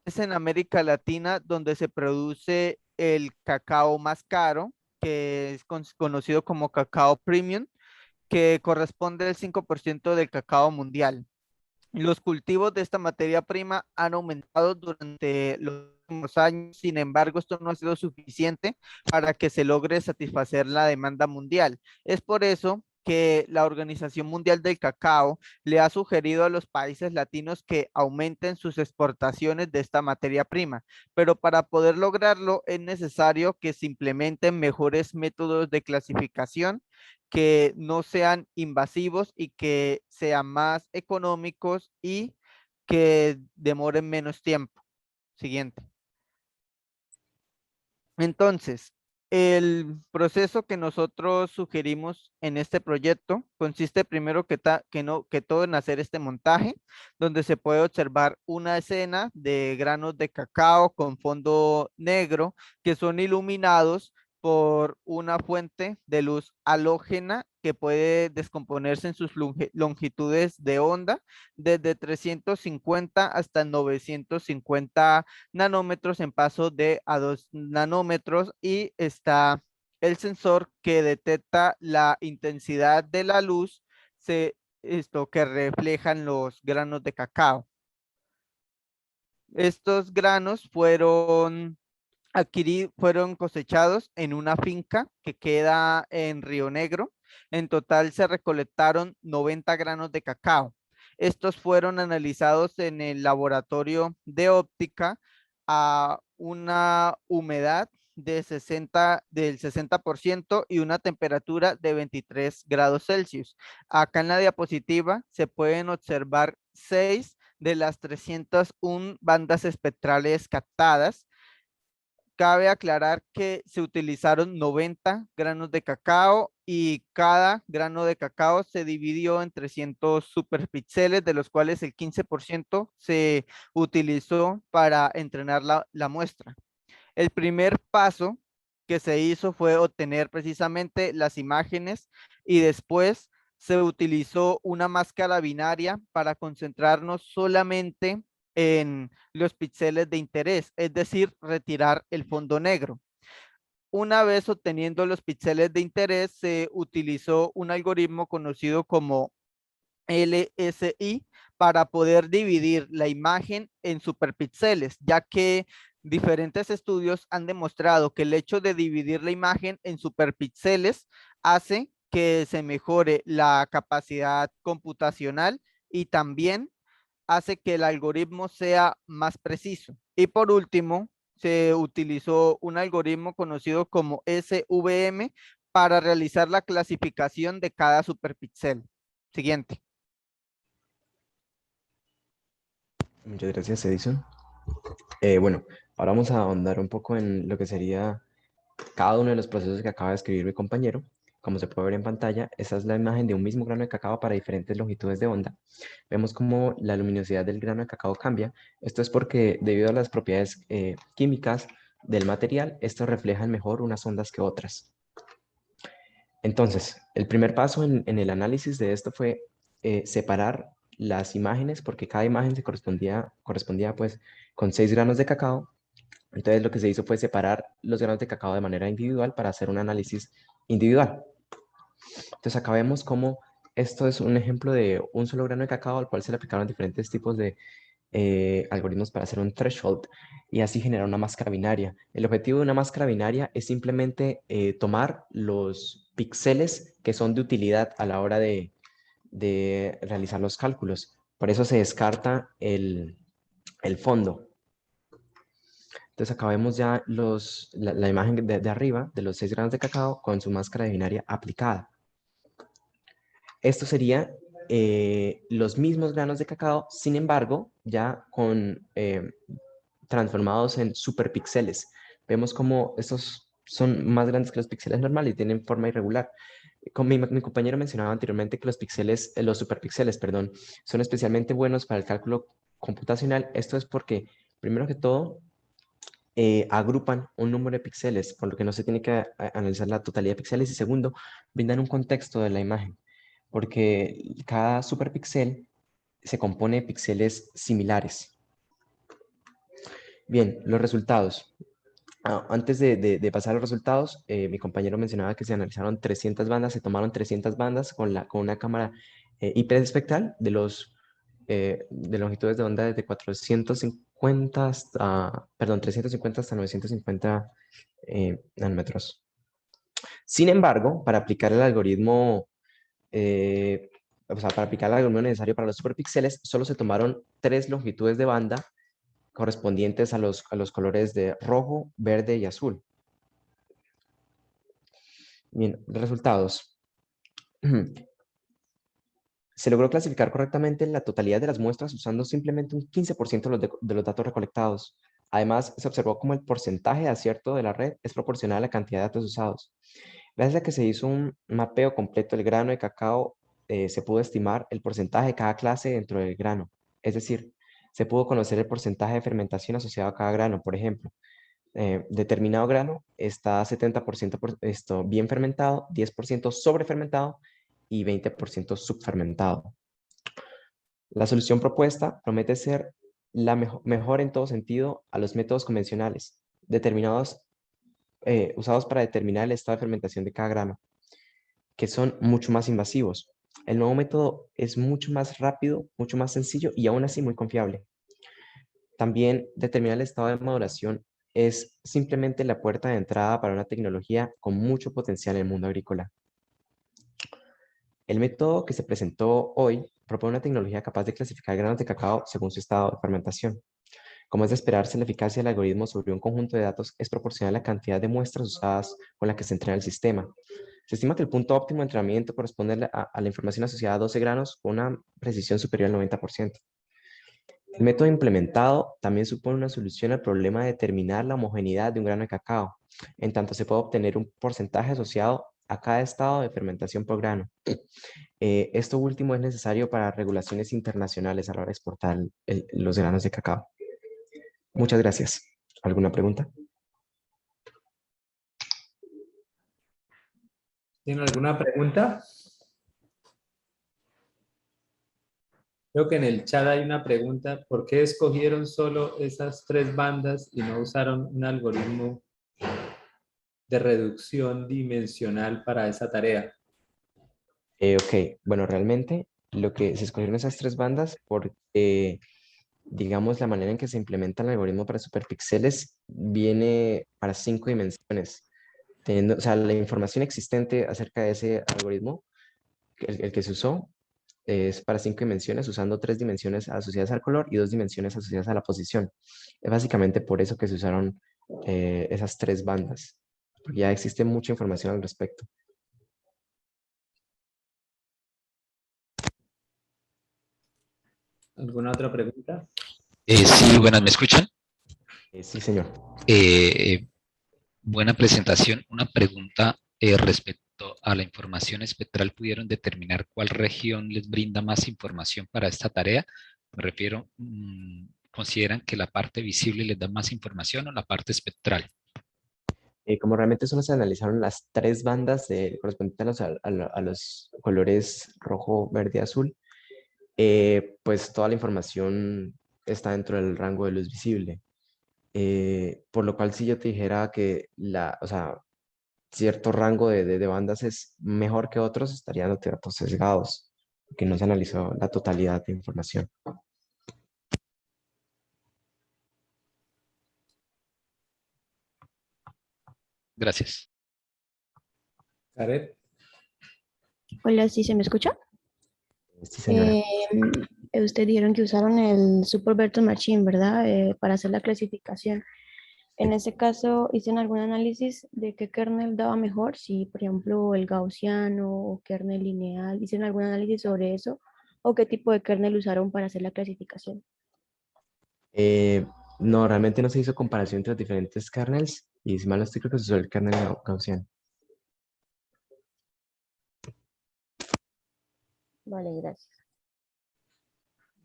es en América Latina donde se produce el cacao más caro, que es conocido como cacao premium, que corresponde al 5% del cacao mundial. Los cultivos de esta materia prima han aumentado durante los últimos años, sin embargo, esto no ha sido suficiente para que se logre satisfacer la demanda mundial. Es por eso que la Organización Mundial del Cacao le ha sugerido a los países latinos que aumenten sus exportaciones de esta materia prima, pero para poder lograrlo es necesario que se implementen mejores métodos de clasificación que no sean invasivos y que sean más económicos y que demoren menos tiempo. Siguiente. Entonces, el proceso que nosotros sugerimos en este proyecto consiste primero que todo en hacer este montaje, donde se puede observar una escena de granos de cacao con fondo negro que son iluminados por una fuente de luz halógena que puede descomponerse en sus longitudes de onda desde 350 hasta 950 nanómetros en paso de a 2 nanómetros, y está el sensor que detecta la intensidad de la luz esto que reflejan los granos de cacao. Estos granos fueron cosechados en una finca que queda en Río Negro. En total se recolectaron 90 granos de cacao. Estos fueron analizados en el laboratorio de óptica a una humedad del 60% y una temperatura de 23 grados Celsius. Acá en la diapositiva se pueden observar 6 de las 301 bandas espectrales captadas. Cabe aclarar que se utilizaron 90 granos de cacao y cada grano de cacao se dividió en 300 superpíxeles, de los cuales el 15% se utilizó para entrenar la muestra. El primer paso que se hizo fue obtener precisamente las imágenes y después se utilizó una máscara binaria para concentrarnos solamente en los píxeles de interés, es decir, retirar el fondo negro. Una vez obteniendo los píxeles de interés, se utilizó un algoritmo conocido como LSI para poder dividir la imagen en superpíxeles, ya que diferentes estudios han demostrado que el hecho de dividir la imagen en superpíxeles hace que se mejore la capacidad computacional y también hace que el algoritmo sea más preciso. Y por último, se utilizó un algoritmo conocido como SVM para realizar la clasificación de cada superpíxel. Siguiente. Muchas gracias, Edison. Bueno, ahora vamos a ahondar un poco en lo que sería cada uno de los procesos que acaba de escribir mi compañero. Como se puede ver en pantalla, esta es la imagen de un mismo grano de cacao para diferentes longitudes de onda. Vemos cómo la luminosidad del grano de cacao cambia. Esto es porque debido a las propiedades químicas del material, estos reflejan mejor unas ondas que otras. Entonces, el primer paso en el análisis de esto fue separar las imágenes, porque cada imagen se correspondía pues con 6 granos de cacao. Entonces lo que se hizo fue separar los granos de cacao de manera individual para hacer un análisis individual. Entonces acá vemos cómo esto es un ejemplo de un solo grano de cacao al cual se le aplicaron diferentes tipos de algoritmos para hacer un threshold y así generar una máscara binaria. El objetivo de una máscara binaria es simplemente tomar los píxeles que son de utilidad a la hora de realizar los cálculos. Por eso se descarta el fondo. Entonces acá vemos ya la imagen de arriba de los 6 granos de cacao con su máscara de binaria aplicada. Esto sería los mismos granos de cacao, sin embargo, ya transformados en superpíxeles. Vemos como estos son más grandes que los píxeles normales y tienen forma irregular. Como mi compañero mencionaba anteriormente que los superpíxeles, perdón, son especialmente buenos para el cálculo computacional. Esto es porque, primero que todo, agrupan un número de píxeles, por lo que no se tiene que analizar la totalidad de píxeles. Y segundo, brindan un contexto de la imagen, porque cada superpíxel se compone de píxeles similares. Bien, los resultados. Antes de pasar a los resultados, mi compañero mencionaba que se analizaron 300 bandas, se tomaron 300 bandas con una cámara hiperespectral de longitudes de onda desde 350 hasta 950 nanómetros. Sin embargo, para aplicar el algoritmo, para aplicar el algoritmo necesario para los superpíxeles, solo se tomaron 3 longitudes de banda correspondientes a los colores de rojo, verde y azul. Bien, resultados. Se logró clasificar correctamente la totalidad de las muestras usando simplemente un 15% de los datos recolectados. Además, se observó cómo el porcentaje de acierto de la red es proporcional a la cantidad de datos usados. Gracias a que se hizo un mapeo completo del grano de cacao, se pudo estimar el porcentaje de cada clase dentro del grano. Es decir, se pudo conocer el porcentaje de fermentación asociado a cada grano. Por ejemplo, determinado grano está 70% bien fermentado, 10% sobrefermentado y 20% subfermentado. La solución propuesta promete ser la mejor en todo sentido a los métodos convencionales, usados para determinar el estado de fermentación de cada grano, que son mucho más invasivos. El nuevo método es mucho más rápido, mucho más sencillo y aún así muy confiable. También determinar el estado de maduración es simplemente la puerta de entrada para una tecnología con mucho potencial en el mundo agrícola. El método que se presentó hoy propone una tecnología capaz de clasificar granos de cacao según su estado de fermentación. Como es de esperarse, la eficacia del algoritmo sobre un conjunto de datos es proporcional a la cantidad de muestras usadas con la que se entrena el sistema. Se estima que el punto óptimo de entrenamiento corresponde a la información asociada a 12 granos con una precisión superior al 90%. El método implementado también supone una solución al problema de determinar la homogeneidad de un grano de cacao, en tanto se puede obtener un porcentaje asociado a cada estado de fermentación por grano. Esto último es necesario para regulaciones internacionales a la hora de exportar los granos de cacao. Muchas gracias. ¿Alguna pregunta? ¿Tienen alguna pregunta? Creo que en el chat hay una pregunta. ¿Por qué escogieron solo esas 3 bandas y no usaron un algoritmo de reducción dimensional para esa tarea? Ok, bueno, realmente lo que se escogieron esas 3 bandas porque, digamos, la manera en que se implementa el algoritmo para superpíxeles viene para 5 dimensiones. O sea, la información existente acerca de ese algoritmo, el que se usó, es para 5 dimensiones, usando 3 dimensiones asociadas al color y 2 dimensiones asociadas a la posición. Es básicamente por eso que se usaron esas 3 bandas. Ya existe mucha información al respecto. ¿Alguna otra pregunta? Sí, buenas, ¿me escuchan? Sí, señor. Buena presentación. Una pregunta respecto a la información espectral. ¿Pudieron determinar cuál región les brinda más información para esta tarea? Me refiero, ¿consideran que la parte visible les da más información o la parte espectral? Como realmente solo se analizaron las 3 bandas correspondientes a los colores rojo, verde y azul, pues toda la información está dentro del rango de luz visible. Por lo cual, si yo te dijera que o sea, cierto rango de bandas es mejor que otros, estarían los datos sesgados, porque no se analizó la totalidad de información. Gracias. Caret. Hola, ¿sí se me escucha? Sí, señora. Ustedes dijeron que usaron el Super Virtual Machine, ¿verdad? Para hacer la clasificación. En ese caso, ¿hicieron algún análisis de qué kernel daba mejor? Si, por ejemplo, el gaussiano o kernel lineal, ¿hicieron algún análisis sobre eso? ¿O qué tipo de kernel usaron para hacer la clasificación? No, realmente no se hizo comparación entre los diferentes kernels, y si mal no estoy, creo que se usó el kernel gaussiano. Vale, gracias.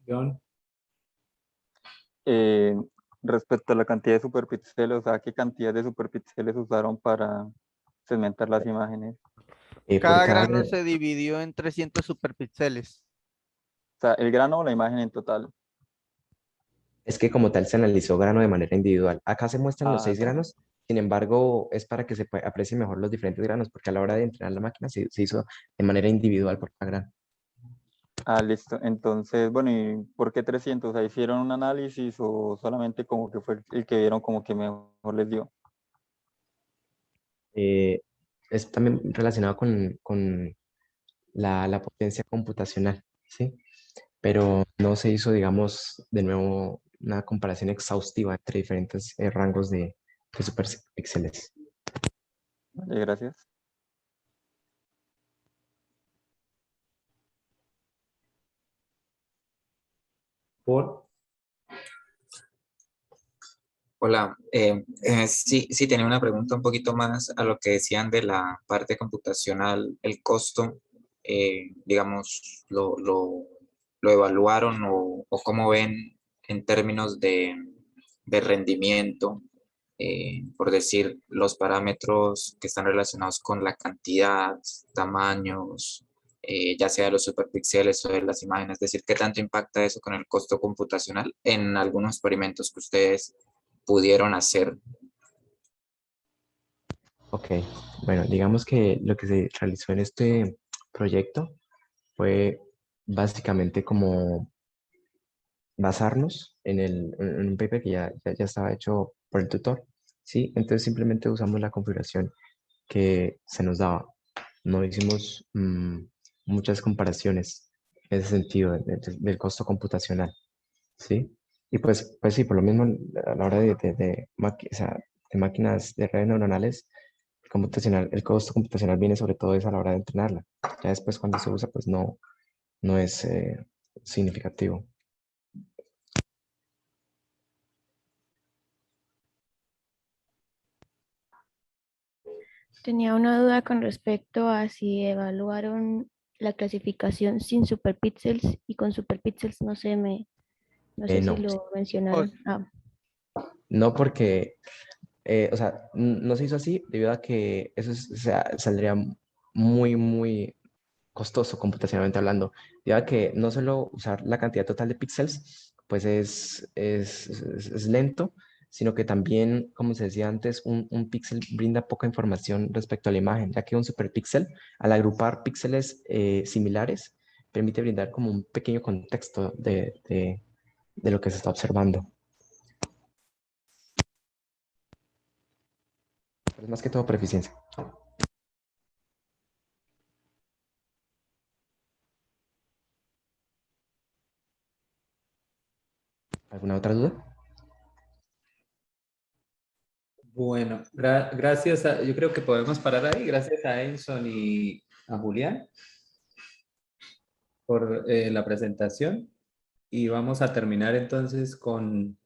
John. Respecto a la cantidad de superpíxeles, o sea, ¿qué cantidad de superpíxeles usaron para segmentar las imágenes? Por Cada cada grano se dividió en 300 superpíxeles. O sea, el grano o la imagen en total. Es que como tal se analizó grano de manera individual. Acá se muestran los 6 dale. granos, sin embargo, es para que se aprecien mejor los diferentes granos, porque a la hora de entrenar la máquina se hizo de manera individual por cada grano. Listo. Entonces, bueno, ¿y por qué 300? O sea, ¿hicieron un análisis o solamente como que fue el que vieron como que mejor les dio? Es también relacionado con la potencia computacional, ¿sí? Pero no se hizo, digamos, de nuevo una comparación exhaustiva entre diferentes rangos de superpíxeles. Vale, gracias. Por. Hola, sí, tenía una pregunta un poquito más a lo que decían de la parte computacional, el costo, digamos, lo evaluaron o cómo ven en términos de rendimiento, por decir, los parámetros que están relacionados con la cantidad, tamaños, ya sea de los superpíxeles o de las imágenes, es decir, ¿qué tanto impacta eso con el costo computacional en algunos experimentos que ustedes pudieron hacer? Ok, bueno, digamos que lo que se realizó en este proyecto fue básicamente como basarnos en un paper que ya estaba hecho por el tutor, ¿sí? Entonces simplemente usamos la configuración que se nos daba. No hicimos muchas comparaciones en ese sentido del costo computacional, ¿sí? Y pues sí, por lo mismo a la hora o sea, de máquinas de redes neuronales, el costo computacional viene sobre todo es a la hora de entrenarla. Ya después cuando se usa, pues no es significativo. Tenía una duda con respecto a si evaluaron la clasificación sin superpíxeles y con superpíxeles, no sé si No, lo mencionaron. no porque, o sea, no se hizo así debido a que eso o sea, saldría muy costoso computacionalmente hablando. Debido a que no solo usar la cantidad total de píxeles, pues es lento, sino que también, como se decía antes, un píxel brinda poca información respecto a la imagen, ya que un superpíxel, al agrupar píxeles similares, permite brindar como un pequeño contexto de lo que se está observando. Pero es más que todo por eficiencia. ¿Alguna otra duda? Bueno, gracias yo creo que podemos parar ahí. Gracias a Enson y a Julián por la presentación. Y vamos a terminar entonces con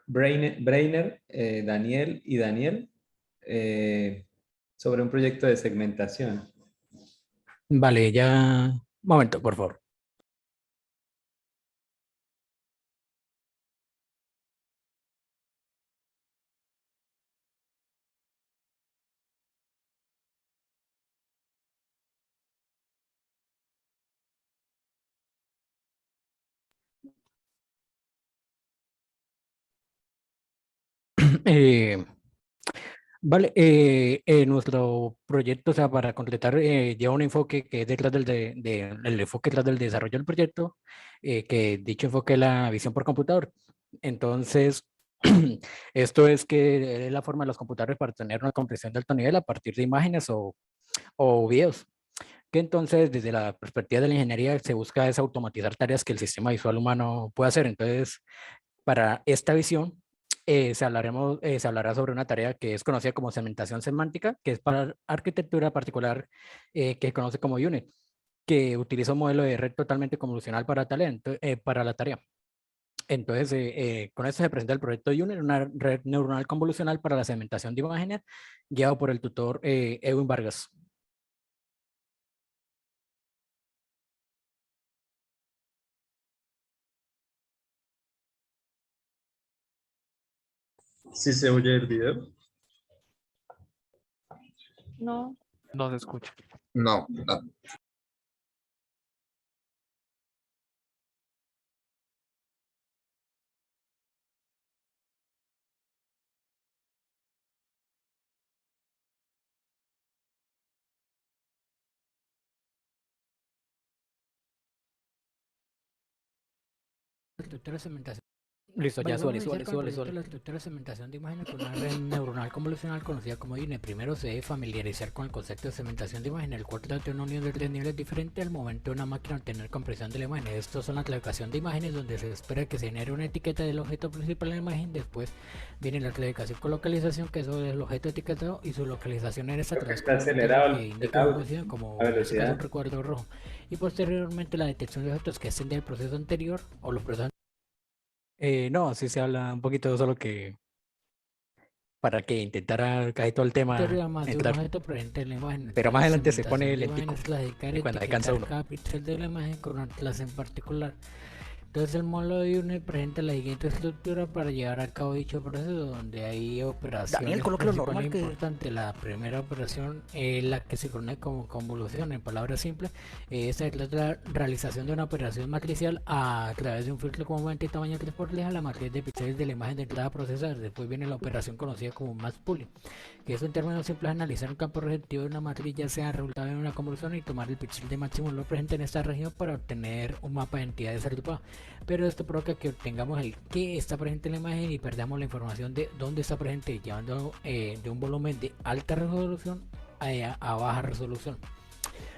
Brainer, Daniel y Daniel, sobre un proyecto de segmentación. Vale, ya. Un momento, por favor. Eh, Vale, nuestro proyecto, o sea, para completar, lleva un enfoque que es detrás el enfoque detrás del desarrollo del proyecto, que dicho enfoque es la visión por computador. Entonces, esto es que es la forma de los computadores para tener una comprensión de alto nivel a partir de imágenes o videos. Que entonces, desde la perspectiva de la ingeniería, se busca es automatizar tareas que el sistema visual humano puede hacer. Entonces, para esta visión, se hablará sobre una tarea que es conocida como segmentación semántica, que es para arquitectura particular que se conoce como UNIT, que utiliza un modelo de red totalmente convolucional para la tarea. Entonces, con esto se presenta el proyecto UNIT, una red neuronal convolucional para la segmentación de imágenes, guiado por el tutor Edwin Vargas. ¿Sí se oye el video? No. No se escucha. No, no. La estructura de segmentación. Listo, ya suele. La estructura de segmentación de imágenes con una red neuronal convolucional conocida como INE. Primero se debe familiarizar con el concepto de segmentación de imágenes, el cual trata de una unión de niveles diferentes al momento de una máquina obtener comprensión de la imagen. Estos son la clasificación de imágenes, donde se espera que se genere una etiqueta del objeto principal de la imagen. Después viene la clasificación con localización, que es sobre el objeto etiquetado, y su localización en esta Está acelerado que el indica audio, posición, como la en este caso velocidad. un recuadro rojo. Y posteriormente la detección de objetos que estén del proceso anterior o los procesos. No, sí se habla un poquito, solo que para que intentara casi todo el tema Más de un entrar. objeto presente en la imagen. Pero más adelante se Segmentación pone de lentico imágenes, clasificar, cuando alcanza uno. cada píxel de la imagen con una clase en particular. Entonces el módulo de UNIT presenta la siguiente estructura para llevar a cabo dicho proceso, donde hay operaciones. Daniel, coloque lo normal que- importante. La primera operación es la que se conoce como convolución, en palabras simples. Esta es la realización de una operación matricial a través de un filtro comúnmente tamaño 3x a la matriz de píxeles de la imagen de entrada a procesar. Después viene la operación conocida como mask pooling, que es en términos simples analizar un campo receptivo de una matriz, ya sea resultado en una convolución, y tomar el píxel de máximo valor presente en esta región para obtener un mapa de entidades agrupadas. Pero esto provoca que obtengamos el que está presente en la imagen y perdamos la información de dónde está presente, llevando de un volumen de alta resolución a baja resolución.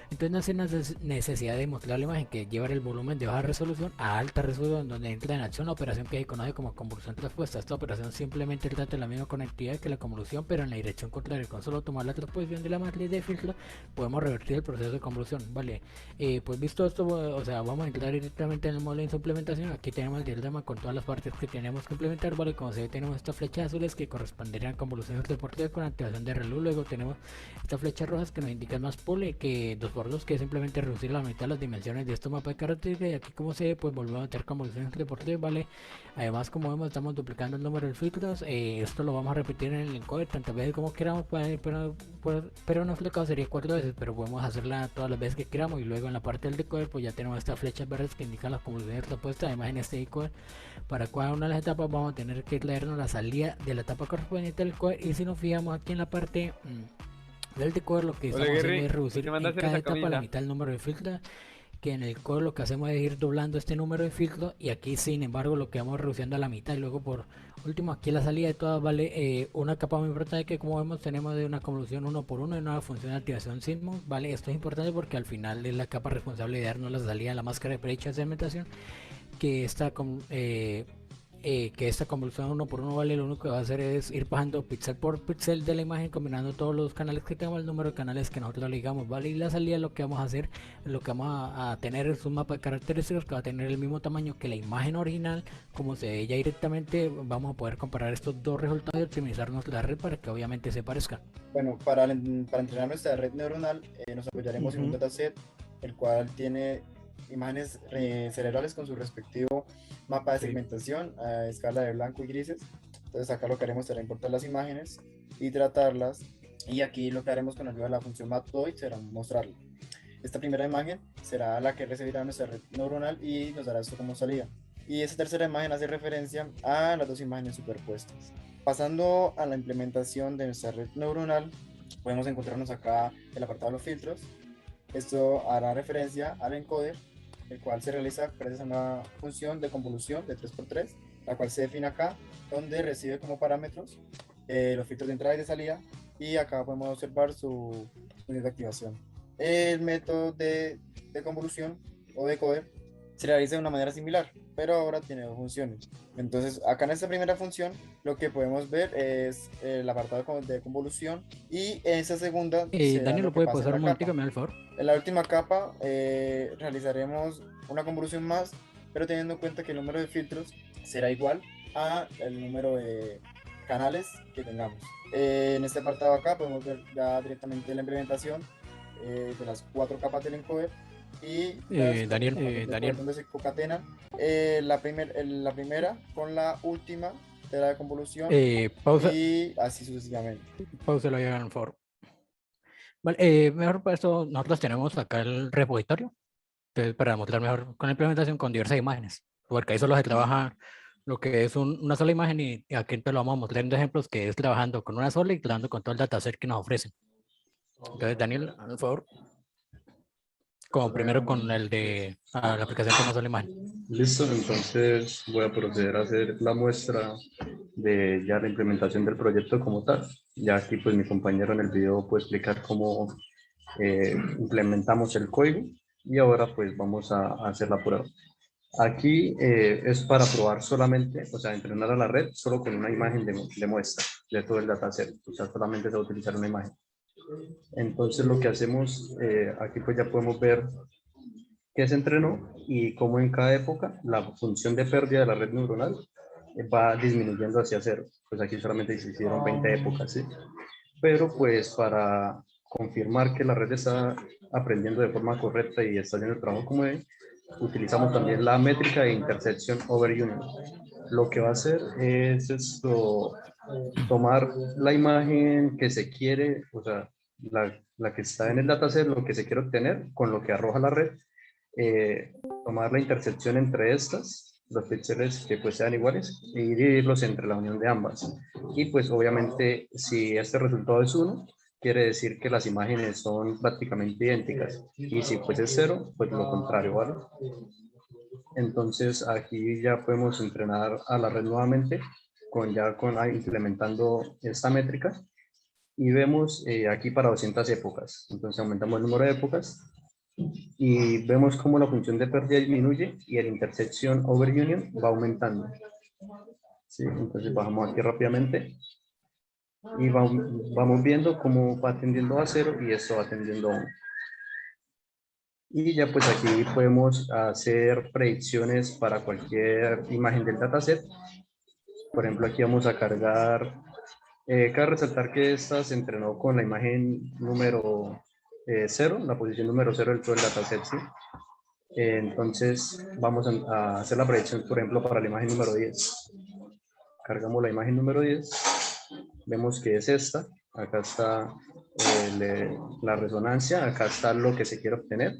Entonces no hace necesidad de mostrar la imagen, que llevar el volumen de baja resolución a alta resolución, donde entra en acción la operación que se conoce como convolución transpuesta. Esta operación simplemente trata de la misma conectividad que la convolución, pero en la dirección contraria. Con solo tomar la transposición de la matriz de filtro podemos revertir el proceso de convolución. Vale, pues visto esto, o sea, vamos a entrar directamente en el módulo de implementación. Aquí tenemos el diagrama con todas las partes que tenemos que implementar. Vale, como se ve, tenemos estas flechas azules que corresponderían a convoluciones deportivas con activación de reloj. Luego tenemos estas flechas rojas que nos indican más pole, que 2x2, que es simplemente reducir la mitad las dimensiones de este mapa de características. Y aquí, como se ve, pues volvemos a meter convoluciones deportivas. Vale, además, como vemos, estamos duplicando el número de filtros. Esto lo vamos a repetir en el encoder tantas veces como queramos, pero en nuestro caso sería 4 veces, pero podemos hacerla todas las veces que queramos. Y luego en la parte del decoder, pues ya tenemos estas flechas verdes que indican las convoluciones respuestas. Además, en este decoder, para cada una de las etapas vamos a tener que traernos la salida de la etapa correspondiente al decoder. Y si nos fijamos aquí en la parte del decoder, lo que estamos haciendo es reducir en cada etapa la mitad del número de filtros, que en el core lo que hacemos es ir doblando este número de filtros, y aquí sin embargo lo que vamos reduciendo a la mitad. Y luego por último, aquí la salida de todas, vale, una capa muy importante, que como vemos tenemos de una convolución 1x1 y una función de activación Sigmund. Vale, esto es importante porque al final es la capa responsable de darnos la salida de la máscara de prehecha de segmentación, que está con que esta convolución uno por uno vale, lo único que va a hacer es ir bajando píxel por píxel de la imagen, combinando todos los canales que tenemos, el número de canales que nosotros le digamos, ¿vale? Y la salida lo que vamos a hacer, lo que vamos a tener es un mapa de características que va a tener el mismo tamaño que la imagen original, como se ve ya directamente, vamos a poder comparar estos dos resultados y optimizarnos la red para que obviamente se parezcan. Bueno, para entrenar nuestra red neuronal nos apoyaremos en un dataset, el cual tiene imágenes cerebrales con su respectivo mapa de segmentación a escala de blanco y grises. Entonces acá lo que haremos será importar las imágenes y tratarlas, y aquí lo que haremos con ayuda de la función Matploid será mostrarla. Esta primera imagen será la que recibirá nuestra red neuronal y nos dará esto como salida. Y esta tercera imagen hace referencia a las dos imágenes superpuestas. Pasando a la implementación de nuestra red neuronal, podemos encontrarnos acá el apartado de los filtros. Esto hará referencia al encoder, el cual se realiza gracias a una función de convolución de 3×3, la cual se define acá, donde recibe como parámetros los filtros de entrada y de salida, y acá podemos observar su unidad de activación. El método de convolución o decoder se realiza de una manera similar, pero ahora tiene dos funciones. Entonces, acá en esta primera función, lo que podemos ver es el apartado de convolución, y en esa segunda... Daniel, ¿lo puede pasar un momentico, me da el favor? En la última capa realizaremos una convolución más, pero teniendo en cuenta que el número de filtros será igual a el número de canales que tengamos. En este apartado acá podemos ver ya directamente la implementación de las 4 capas del encoder, y Daniel, donde se concatenan la primera con la última de la convolución, pausa. y así sucesivamente. Pausa, lo hagan, por favor. Vale, mejor para esto nosotros tenemos acá el repositorio, entonces para mostrar mejor con la implementación con diversas imágenes, porque ahí solo se trabaja lo que es una sola imagen, y aquí entonces lo vamos a mostrar en dos ejemplos, que es trabajando con una sola y trabajando con todo el dataset que nos ofrecen. Entonces, Daniel, por favor. Como primero con el de la aplicación con una sola imagen. Listo, entonces voy a proceder a hacer la muestra de ya la implementación del proyecto como tal. Ya aquí pues mi compañero en el video puede explicar cómo implementamos el código, y ahora pues vamos a hacer la prueba. Aquí es para probar solamente, o sea, entrenar a la red solo con una imagen de muestra de todo el dataset, o sea, solamente se va a utilizar una imagen. Entonces lo que hacemos, aquí pues ya podemos ver qué se entrenó y cómo en cada época la función de pérdida de la red neuronal va disminuyendo hacia cero. Pues aquí solamente se hicieron 20 épocas, ¿sí? Pero pues para confirmar que la red está aprendiendo de forma correcta y está haciendo el trabajo como debe, utilizamos también la métrica de intersection over union. Lo que va a hacer es esto, tomar la imagen que se quiere, o sea, la que está en el dataset, lo que se quiere obtener con lo que arroja la red, tomar la intersección entre estas, los píxeles que pues sean iguales, e dividirlos entre la unión de ambas. Y pues obviamente si este resultado es 1, quiere decir que las imágenes son prácticamente idénticas, y si pues es 0, pues lo contrario, ¿vale? Entonces aquí ya podemos entrenar a la red nuevamente implementando esta métrica, y vemos aquí para 200 épocas. Entonces aumentamos el número de épocas y vemos cómo la función de pérdida disminuye y el intersection over union va aumentando. ¿Sí? Entonces bajamos aquí rápidamente y vamos viendo cómo va tendiendo a 0 y esto va tendiendo a 1. Y ya pues aquí podemos hacer predicciones para cualquier imagen del dataset. Por ejemplo, aquí vamos a cargar, cabe resaltar que esta se entrenó con la imagen número 0, la posición número 0 del todo el dataset, ¿sí? Entonces vamos a hacer la predicción, por ejemplo, para la imagen número 10. Cargamos la imagen número 10, vemos que es esta, acá está la resonancia, acá está lo que se quiere obtener.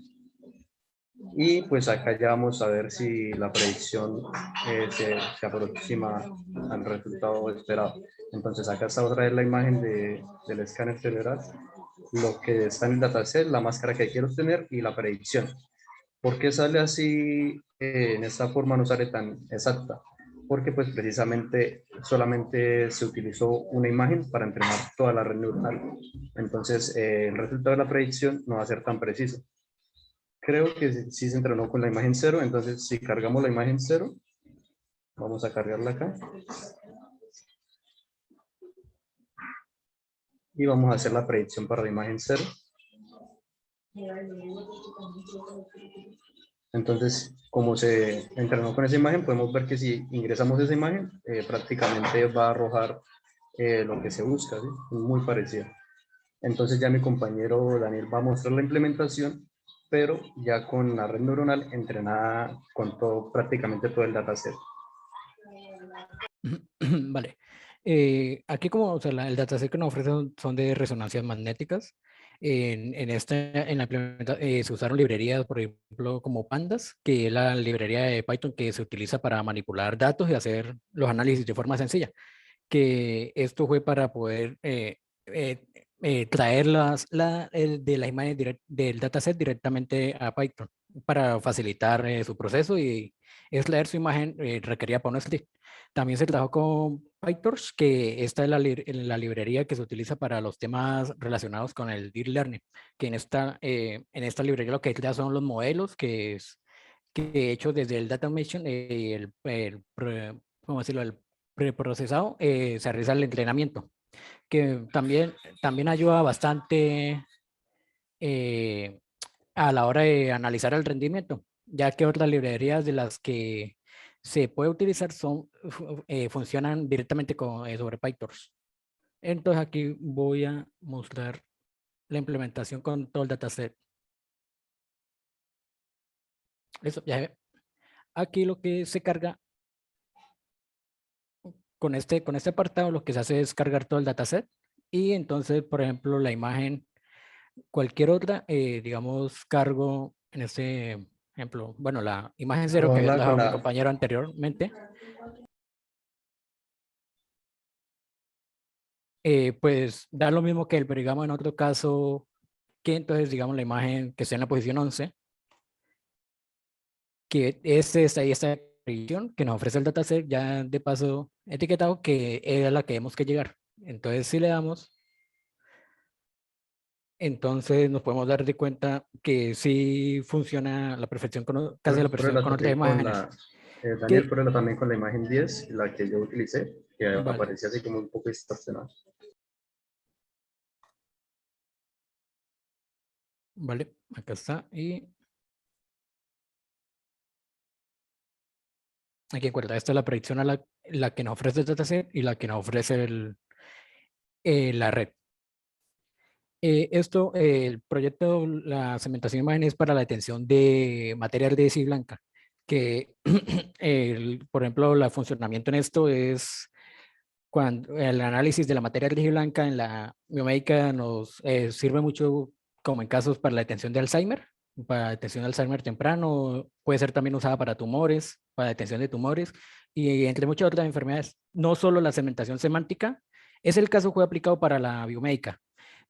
Y pues acá ya vamos a ver si la predicción se aproxima al resultado esperado. Entonces acá está otra vez la imagen del escáner cerebral, lo que está en el dataset, la máscara que quiero obtener y la predicción. ¿Por qué sale así en esta forma, no sale tan exacta? Porque pues precisamente solamente se utilizó una imagen para entrenar toda la red neuronal. Entonces el resultado de la predicción no va a ser tan preciso. Creo que sí se entrenó con la imagen 0, entonces si cargamos la imagen 0, Vamos a cargarla acá. Y vamos a hacer la predicción para la imagen 0. Entonces, como se entrenó con esa imagen, podemos ver que si ingresamos esa imagen, prácticamente va a arrojar lo que se busca, ¿sí? Muy parecido. Entonces ya mi compañero Daniel va a mostrar la implementación, pero ya con la red neuronal entrenada con todo, prácticamente todo el dataset. Vale. Aquí como o sea, el dataset que nos ofrecen son de resonancias magnéticas. En la se usaron librerías, por ejemplo, como Pandas, que es la librería de Python que se utiliza para manipular datos y hacer los análisis de forma sencilla. Que esto fue para poder traer de las imágenes del dataset directamente a Python para facilitar su proceso y extraer su imagen requería para un script. También se trabajó con PyTorch, que esta es en la librería que se utiliza para los temas relacionados con el Deep Learning, que en esta librería lo que crea son los modelos que he hecho desde el Data Automation, ¿cómo decirlo? El preprocesado, se realiza el entrenamiento, que también ayuda bastante a la hora de analizar el rendimiento, ya que otras librerías de las que se puede utilizar funcionan directamente sobre PyTorch. Entonces aquí voy a mostrar la implementación con todo el dataset. Eso, ya aquí lo que se carga con este apartado, lo que se hace es cargar todo el dataset y entonces, por ejemplo, la imagen, cualquier otra, digamos, cargo en este ejemplo, bueno, la imagen 0 que había dejado mi compañero anteriormente, pues da lo mismo que él, pero digamos en otro caso, que entonces, digamos, la imagen que está en la posición 11, que es esta predicción que nos ofrece el dataset ya de paso etiquetado, que es a la que tenemos que llegar. Entonces, si le damos, entonces nos podemos dar de cuenta que sí funciona a la perfección, casi a la perfección con otras imágenes. Daniel, pruébela también con la imagen 10, la que yo utilicé, que Vale. aparecía así como un poco distorsionada. Vale, acá está. Y aquí encuentra, esta es la predicción a la que nos ofrece el dataset y la que nos ofrece la red. El proyecto, la segmentación de imágenes para la detención de materia gris y blanca, que por ejemplo, el funcionamiento en esto es cuando el análisis de la materia gris y blanca en la biomédica nos sirve mucho como en casos para la detención de Alzheimer, para detención de Alzheimer temprano, puede ser también usada para tumores, para detención de tumores y entre muchas otras enfermedades. No solo la segmentación semántica, es el caso que fue aplicado para la biomédica,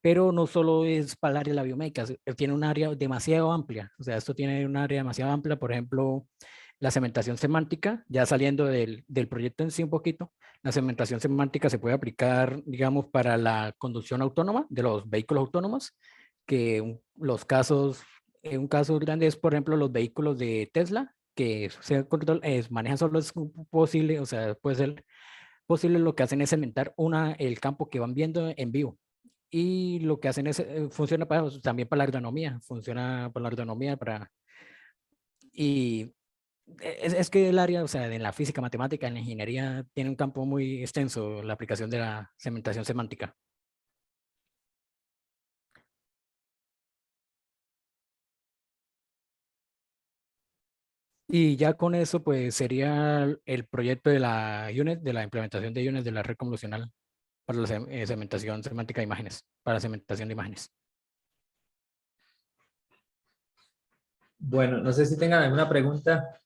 pero no solo es para el área de la biomédica, tiene un área demasiado amplia, o sea, esto tiene un área demasiado amplia, por ejemplo, la segmentación semántica, ya saliendo del proyecto en sí un poquito, la segmentación semántica se puede aplicar, digamos, para la conducción autónoma de los vehículos autónomos, que los casos, un caso grande es, por ejemplo, los vehículos de Tesla, que manejan solo es posible, o sea, puede ser posible, lo que hacen es segmentar el campo que van viendo en vivo. Y lo que hacen es, funciona también para la ergonomía, funciona para la ergonomía, y es que el área, o sea, en la física, matemática, en la ingeniería, tiene un campo muy extenso la aplicación de la segmentación semántica. Y ya con eso, pues sería el proyecto de la UNED, de la implementación de UNED de la red convolucional para la segmentación semántica de imágenes, para segmentación de imágenes. Bueno, no sé si tengan alguna pregunta.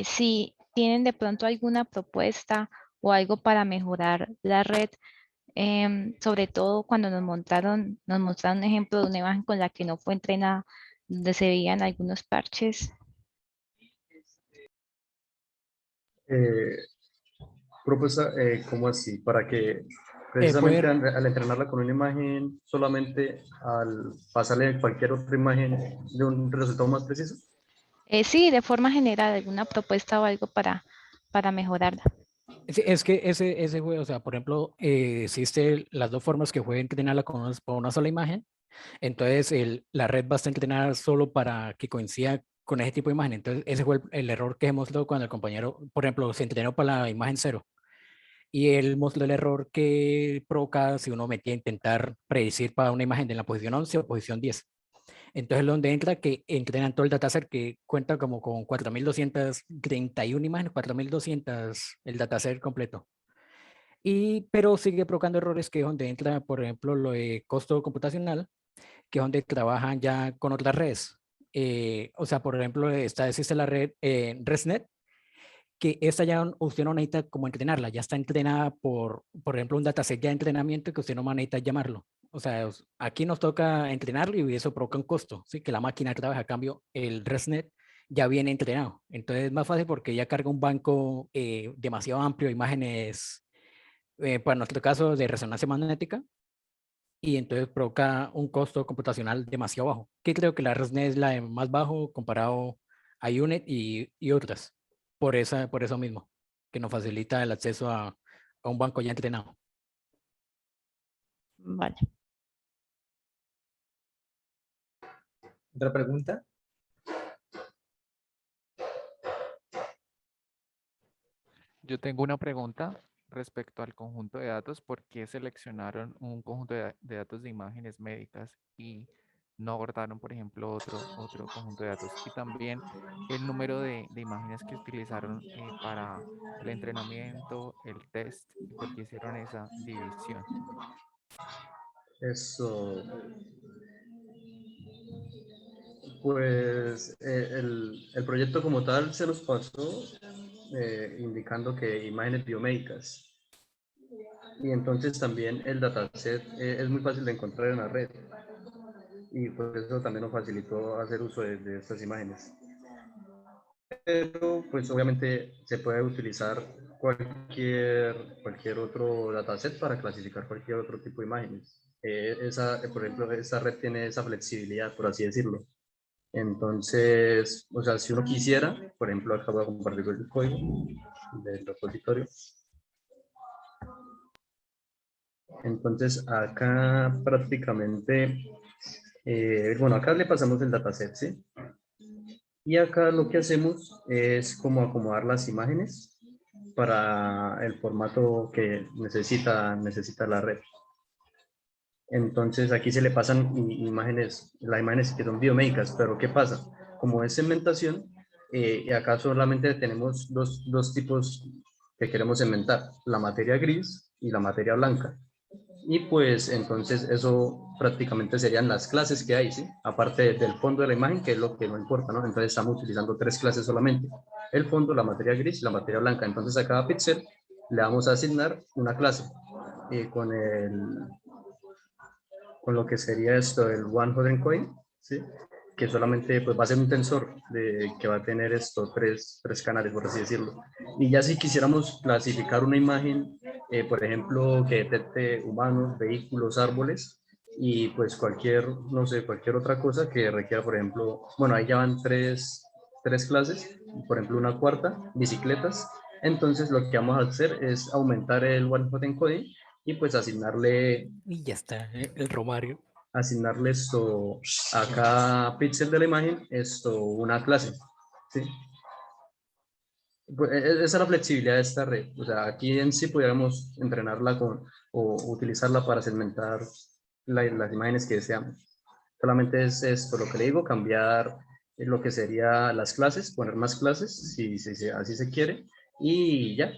Si tienen de pronto alguna propuesta o algo para mejorar la red, sobre todo cuando nos mostraron un ejemplo de una imagen con la que no fue entrenada, donde se veían algunos parches. Propuesta, ¿cómo así? Para que Precisamente poder- al entrenarla con una imagen, solamente al pasarle cualquier otra imagen de un resultado más preciso. Sí, de forma general, alguna propuesta o algo para mejorarla. Sí, es que ese juego, o sea, por ejemplo, existe las dos formas que puede entrenarla con una sola imagen. Entonces, la red va a estar entrenada solo para que coincida con ese tipo de imagen. Entonces, ese fue el error que hemos dado cuando el compañero, por ejemplo, se entrenó para la imagen cero. Y él mostró el error que provoca si uno metía a intentar predecir para una imagen de la posición 11 o posición 10. Entonces, donde entra que entrenan todo el dataset que cuenta como con 4.231 imágenes, 4.200 el dataset completo. Pero sigue provocando errores que es donde entra, por ejemplo, lo de costo computacional, que es donde trabajan ya con otras redes. O sea, por ejemplo, existe la red ResNet, que esta ya usted no necesita como entrenarla, ya está entrenada por ejemplo, un dataset ya de entrenamiento que usted no necesita llamarlo. O sea, aquí nos toca entrenarlo y eso provoca un costo, ¿sí? Que la máquina trabaja. A cambio, el ResNet ya viene entrenado. Entonces es más fácil porque ya carga un banco demasiado amplio de imágenes, para nuestro caso, de resonancia magnética, y entonces provoca un costo computacional demasiado bajo, que creo que la ResNet es la de más bajo comparado a UNet y otras, por eso mismo, que nos facilita el acceso a un banco ya entrenado. Vale. ¿Otra pregunta? Yo tengo una pregunta respecto al conjunto de datos. ¿Por qué seleccionaron un conjunto de datos de imágenes médicas y no abordaron, por ejemplo, otro conjunto de datos? Y también el número de imágenes que utilizaron para el entrenamiento, el test, y por qué hicieron esa división. Eso, pues el proyecto como tal se nos pasó indicando que imágenes biomédicas. Y entonces también el dataset es muy fácil de encontrar en la red. Y por eso también nos facilitó hacer uso de estas imágenes. Pero pues obviamente se puede utilizar cualquier otro dataset para clasificar cualquier otro tipo de imágenes. Por ejemplo, esta red tiene esa flexibilidad, por así decirlo. Entonces, o sea, si uno quisiera, por ejemplo, acá voy a compartir el código del repositorio. Entonces, acá prácticamente, bueno, acá le pasamos el dataset, ¿sí? Y acá lo que hacemos es como acomodar las imágenes para el formato que necesita la red. Entonces aquí se le pasan imágenes, las imágenes que son biomédicas, pero ¿qué pasa? Como es segmentación, acá solamente tenemos dos tipos que queremos segmentar, la materia gris y la materia blanca. Y pues entonces eso prácticamente serían las clases que hay, ¿sí? Aparte del fondo de la imagen, que es lo que no importa, ¿no? Entonces estamos utilizando 3 clases solamente. El fondo, la materia gris y la materia blanca. Entonces a cada píxel le vamos a asignar una clase con lo que sería esto, el one hot coin, ¿sí? Que solamente pues, va a ser un tensor que va a tener estos tres canales, por así decirlo. Y ya si quisiéramos clasificar una imagen, por ejemplo, que detecte humanos, vehículos, árboles, y pues no sé, cualquier otra cosa que requiera, por ejemplo, bueno, ahí ya van tres clases, por ejemplo, una cuarta, bicicletas. Entonces lo que vamos a hacer es aumentar el one hot encoding y pues asignarle Y ya está, el Romario. Asignarle a cada píxel de la imagen una clase, ¿sí? Pues, esa es la flexibilidad de esta red. O sea, aquí en sí pudiéramos entrenarla o utilizarla para segmentar las imágenes que deseamos. Solamente es esto lo que le digo, cambiar lo que sería las clases, poner más clases, si así se quiere, y ya.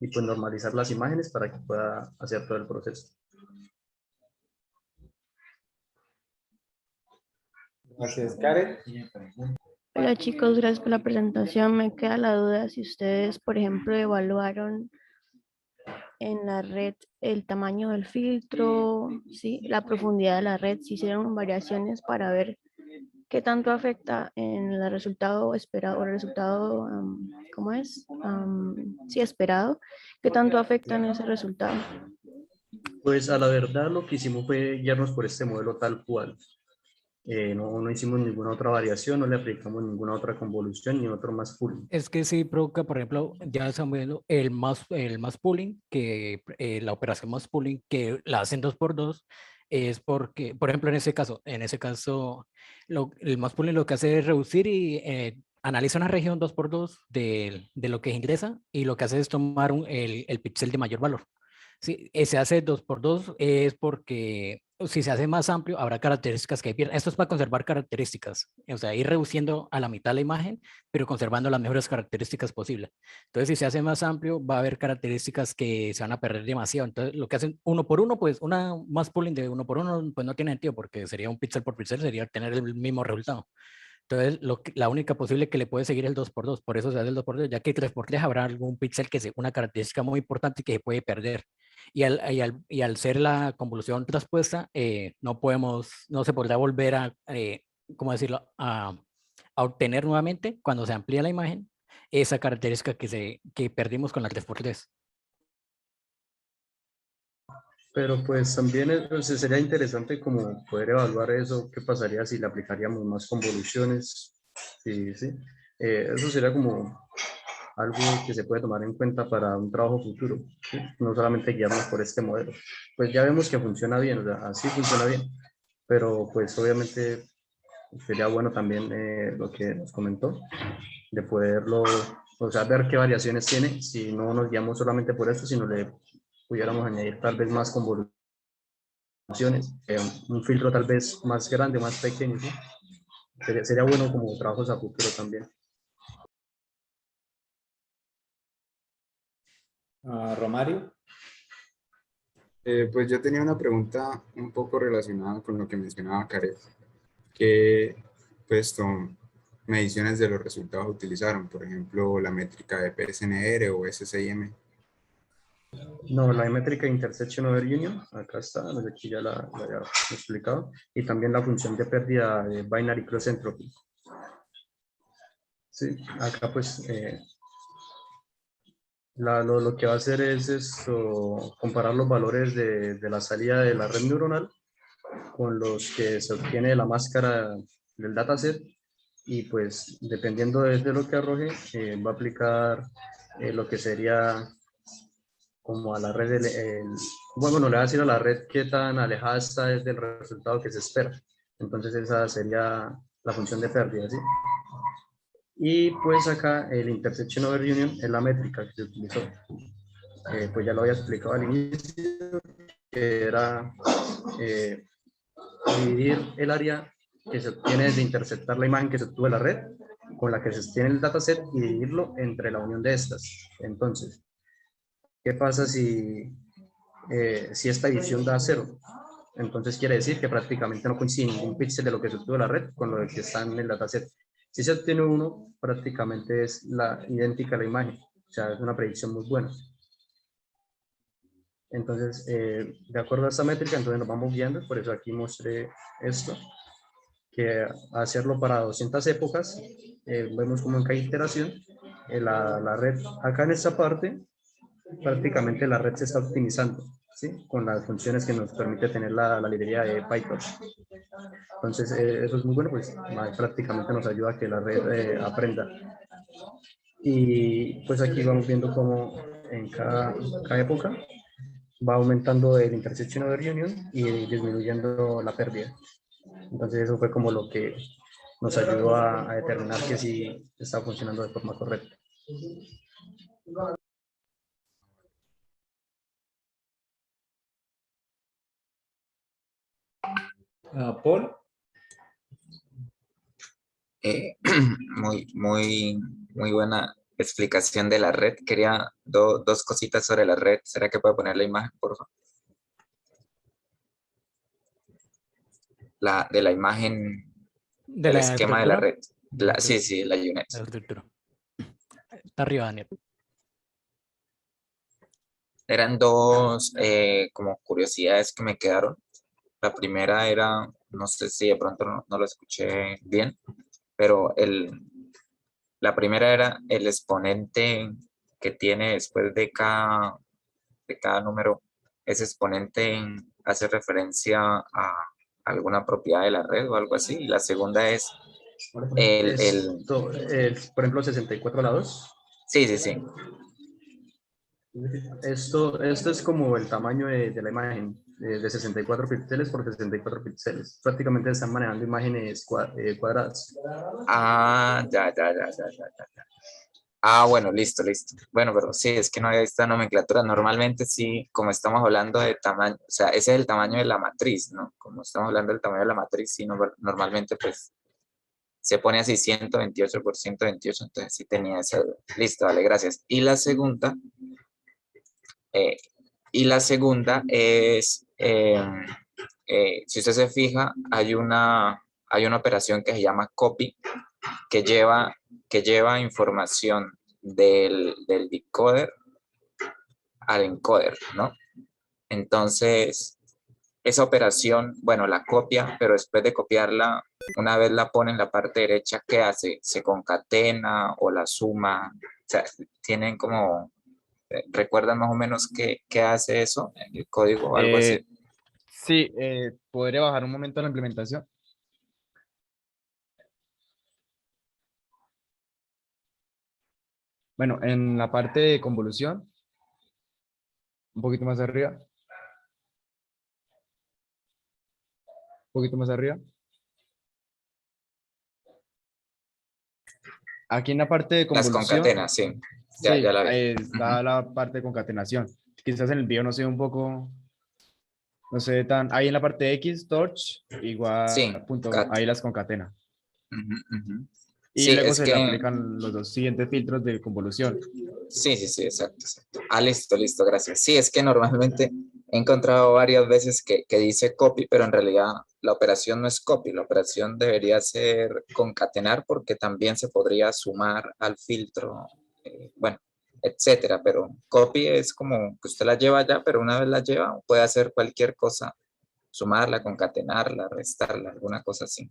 Y pues normalizar las imágenes para que pueda hacer todo el proceso. Gracias, Karen. Hola chicos, gracias por la presentación. Me queda la duda si ustedes, por ejemplo, evaluaron en la red el tamaño del filtro, ¿sí? La profundidad de la red, si hicieron variaciones para ver qué tanto afecta en el resultado esperado, o el resultado, ¿cómo es? Sí, esperado, qué tanto afecta en ese resultado. Pues a la verdad lo que hicimos fue guiarnos por este modelo tal cual. No hicimos ninguna otra variación, no le aplicamos ninguna otra convolución ni otro más pooling. Es que sí provoca, por ejemplo, ya estamos viendo el más pooling, que la operación más pooling que la hacen 2x2 es porque, por ejemplo, en ese caso, el más pooling lo que hace es reducir y analiza una región 2x2 de lo que ingresa y lo que hace es tomar el píxel de mayor valor. Si se hace 2x2 es porque si se hace más amplio habrá características que pierden. Esto es para conservar características, o sea, ir reduciendo a la mitad la imagen, pero conservando las mejores características posibles. Entonces, si se hace más amplio, va a haber características que se van a perder demasiado. Entonces, lo que hacen uno por uno, pues una más pooling de uno por uno, pues no tiene sentido porque sería un píxel por píxel, sería tener el mismo resultado. Entonces, la única posible que le puede seguir es el 2x2, por eso se hace el 2x2, ya que 3x3 habrá algún píxel que sea una característica muy importante que se puede perder. Y al ser la convolución traspuesta, no se podrá volver a, ¿cómo decirlo?, a obtener nuevamente cuando se amplía la imagen esa característica que perdimos con la 3x3. Pero pues también sería interesante como poder evaluar eso, qué pasaría si le aplicaríamos más convoluciones. Sí, sí. Eso sería como algo que se puede tomar en cuenta para un trabajo futuro, ¿sí? No solamente guiarnos por este modelo. Pues ya vemos que funciona bien, o sea, así funciona bien, pero pues obviamente sería bueno también lo que nos comentó, de poderlo, o sea, ver qué variaciones tiene, si no nos guiamos solamente por esto, sino le pudiéramos añadir tal vez más convoluciones, un filtro tal vez más grande, más pequeño, ¿sí? Sería bueno como trabajos a futuro también. Romario. Pues yo tenía una pregunta un poco relacionada con lo que mencionaba Karen. ¿Qué pues, mediciones de los resultados utilizaron? Por ejemplo, la métrica de PSNR o SSIM. No, la métrica Intersection Over Union, acá está, no sé, aquí ya la había explicado, y también la función de pérdida de Binary Cross Entropy. Sí, acá pues lo que va a hacer es esto, comparar los valores de la salida de la red neuronal con los que se obtiene de la máscara del dataset, y pues dependiendo de lo que arroje, va a aplicar lo que sería como a la red, bueno, le va a decir a la red qué tan alejada está del resultado que se espera. Entonces esa sería la función de pérdida, ¿sí? Y pues acá el intersection over union es la métrica que se utilizó. Pues ya lo había explicado al inicio, que era dividir el área que se obtiene de interceptar la imagen que se obtuvo de la red con la que se obtiene el dataset y dividirlo entre la unión de estas. Entonces, ¿qué pasa si esta división da 0? Entonces quiere decir que prácticamente no coincide ningún píxel de lo que se obtuvo de la red con lo que está en el dataset. Si se obtiene 1, prácticamente es idéntica a la imagen. O sea, es una predicción muy buena. Entonces, de acuerdo a esta métrica, entonces nos vamos guiando. Por eso aquí mostré esto, que hacerlo para 200 épocas, vemos como en cada iteración, la red, acá en esta parte, prácticamente la red se está optimizando, ¿sí? Con las funciones que nos permite tener la librería de PyTorch. Entonces, eso es muy bueno, pues prácticamente nos ayuda a que la red aprenda. Y pues aquí vamos viendo cómo en cada época va aumentando el intersection over union y disminuyendo la pérdida. Entonces eso fue como lo que nos ayudó a determinar que sí está funcionando de forma correcta. Paul. Muy buena explicación de la red. Quería dos cositas sobre la red. ¿Será que puedo poner la imagen, por favor? De la imagen del esquema de la red. Sí, la UNet. La estructura. Está arriba, Daniel. Eran dos como curiosidades que me quedaron. La primera era, no sé si de pronto no lo escuché bien, pero la primera era el exponente que tiene después de cada número ese exponente hace referencia a alguna propiedad de la red o algo así. Y la segunda es Esto es, por ejemplo, 64 lados. Sí, sí, sí. Esto es como el tamaño de la imagen, de 64 píxeles por 64 píxeles. Prácticamente están manejando imágenes cuadradas. Ah, ya. Ah, bueno, listo. Bueno, pero sí, es que no había esta nomenclatura. Normalmente sí, como estamos hablando de tamaño, o sea, ese es el tamaño de la matriz, ¿no? Como estamos hablando del tamaño de la matriz, sí, normalmente pues se pone así 128 por 128, entonces sí tenía esa duda. Listo, vale, gracias. Eh, y la segunda es, si usted se fija, hay una operación que se llama copy, que lleva información del decoder al encoder, ¿no? Entonces, esa operación, bueno, la copia, pero después de copiarla, una vez la pone en la parte derecha, ¿qué hace? ¿Se concatena o la suma? O sea, tienen como, ¿recuerdan más o menos qué hace eso en el código o algo así? Sí, ¿podría bajar un momento la implementación? Bueno, en la parte de convolución, un poquito más arriba. Un poquito más arriba. Aquí en la parte de Las convolución. concatenas, sí. Ya la vi. Ahí está la parte de concatenación. Quizás en el video no se ve un poco, no se ve tan. Ahí en la parte de X, torch, igual, Sí, punto, cat. ahí las concatena. Y Sí, luego es se le que... aplican los dos siguientes filtros de convolución. Sí, exacto. Ah, listo, gracias. Sí, es que normalmente he encontrado varias veces que dice copy, pero en realidad la operación no es copy, la operación debería ser concatenar porque también se podría sumar al filtro, bueno, etcétera, pero copy es como que usted la lleva ya, pero una vez la lleva puede hacer cualquier cosa, sumarla, concatenarla, restarla, alguna cosa así.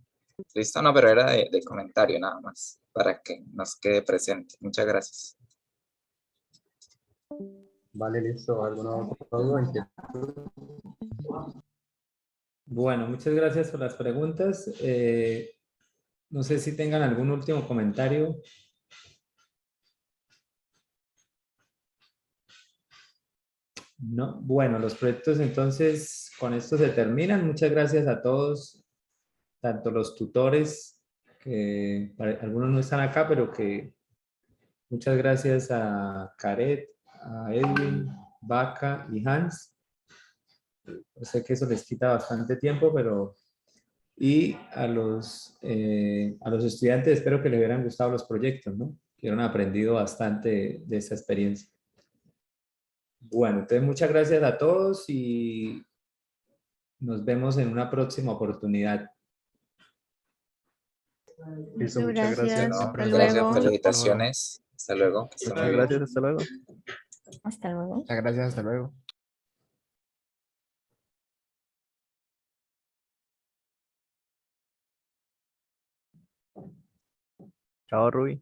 Listo, no, pero era de comentario nada más, para que nos quede presente. Muchas gracias. Vale, listo. ¿Alguna otra duda? Bueno, muchas gracias por las preguntas. No sé si tengan algún último comentario. No, bueno, los proyectos entonces con esto se terminan. Muchas gracias a todos, tanto los tutores, que algunos no están acá, pero que muchas gracias a Caret, a Edwin, Vaca y Hans. Yo sé que eso les quita bastante tiempo, pero... Y a los estudiantes espero que les hubieran gustado los proyectos, ¿no? Que hubieran aprendido bastante de esa experiencia. Bueno, entonces muchas gracias a todos y nos vemos en una próxima oportunidad. Listo, muchas gracias. No, Hasta gracias, luego. felicitaciones. Hasta luego. que estén muy Muchas bien. gracias, hasta luego. Hasta luego. Muchas gracias, hasta luego. Chao, Ruby.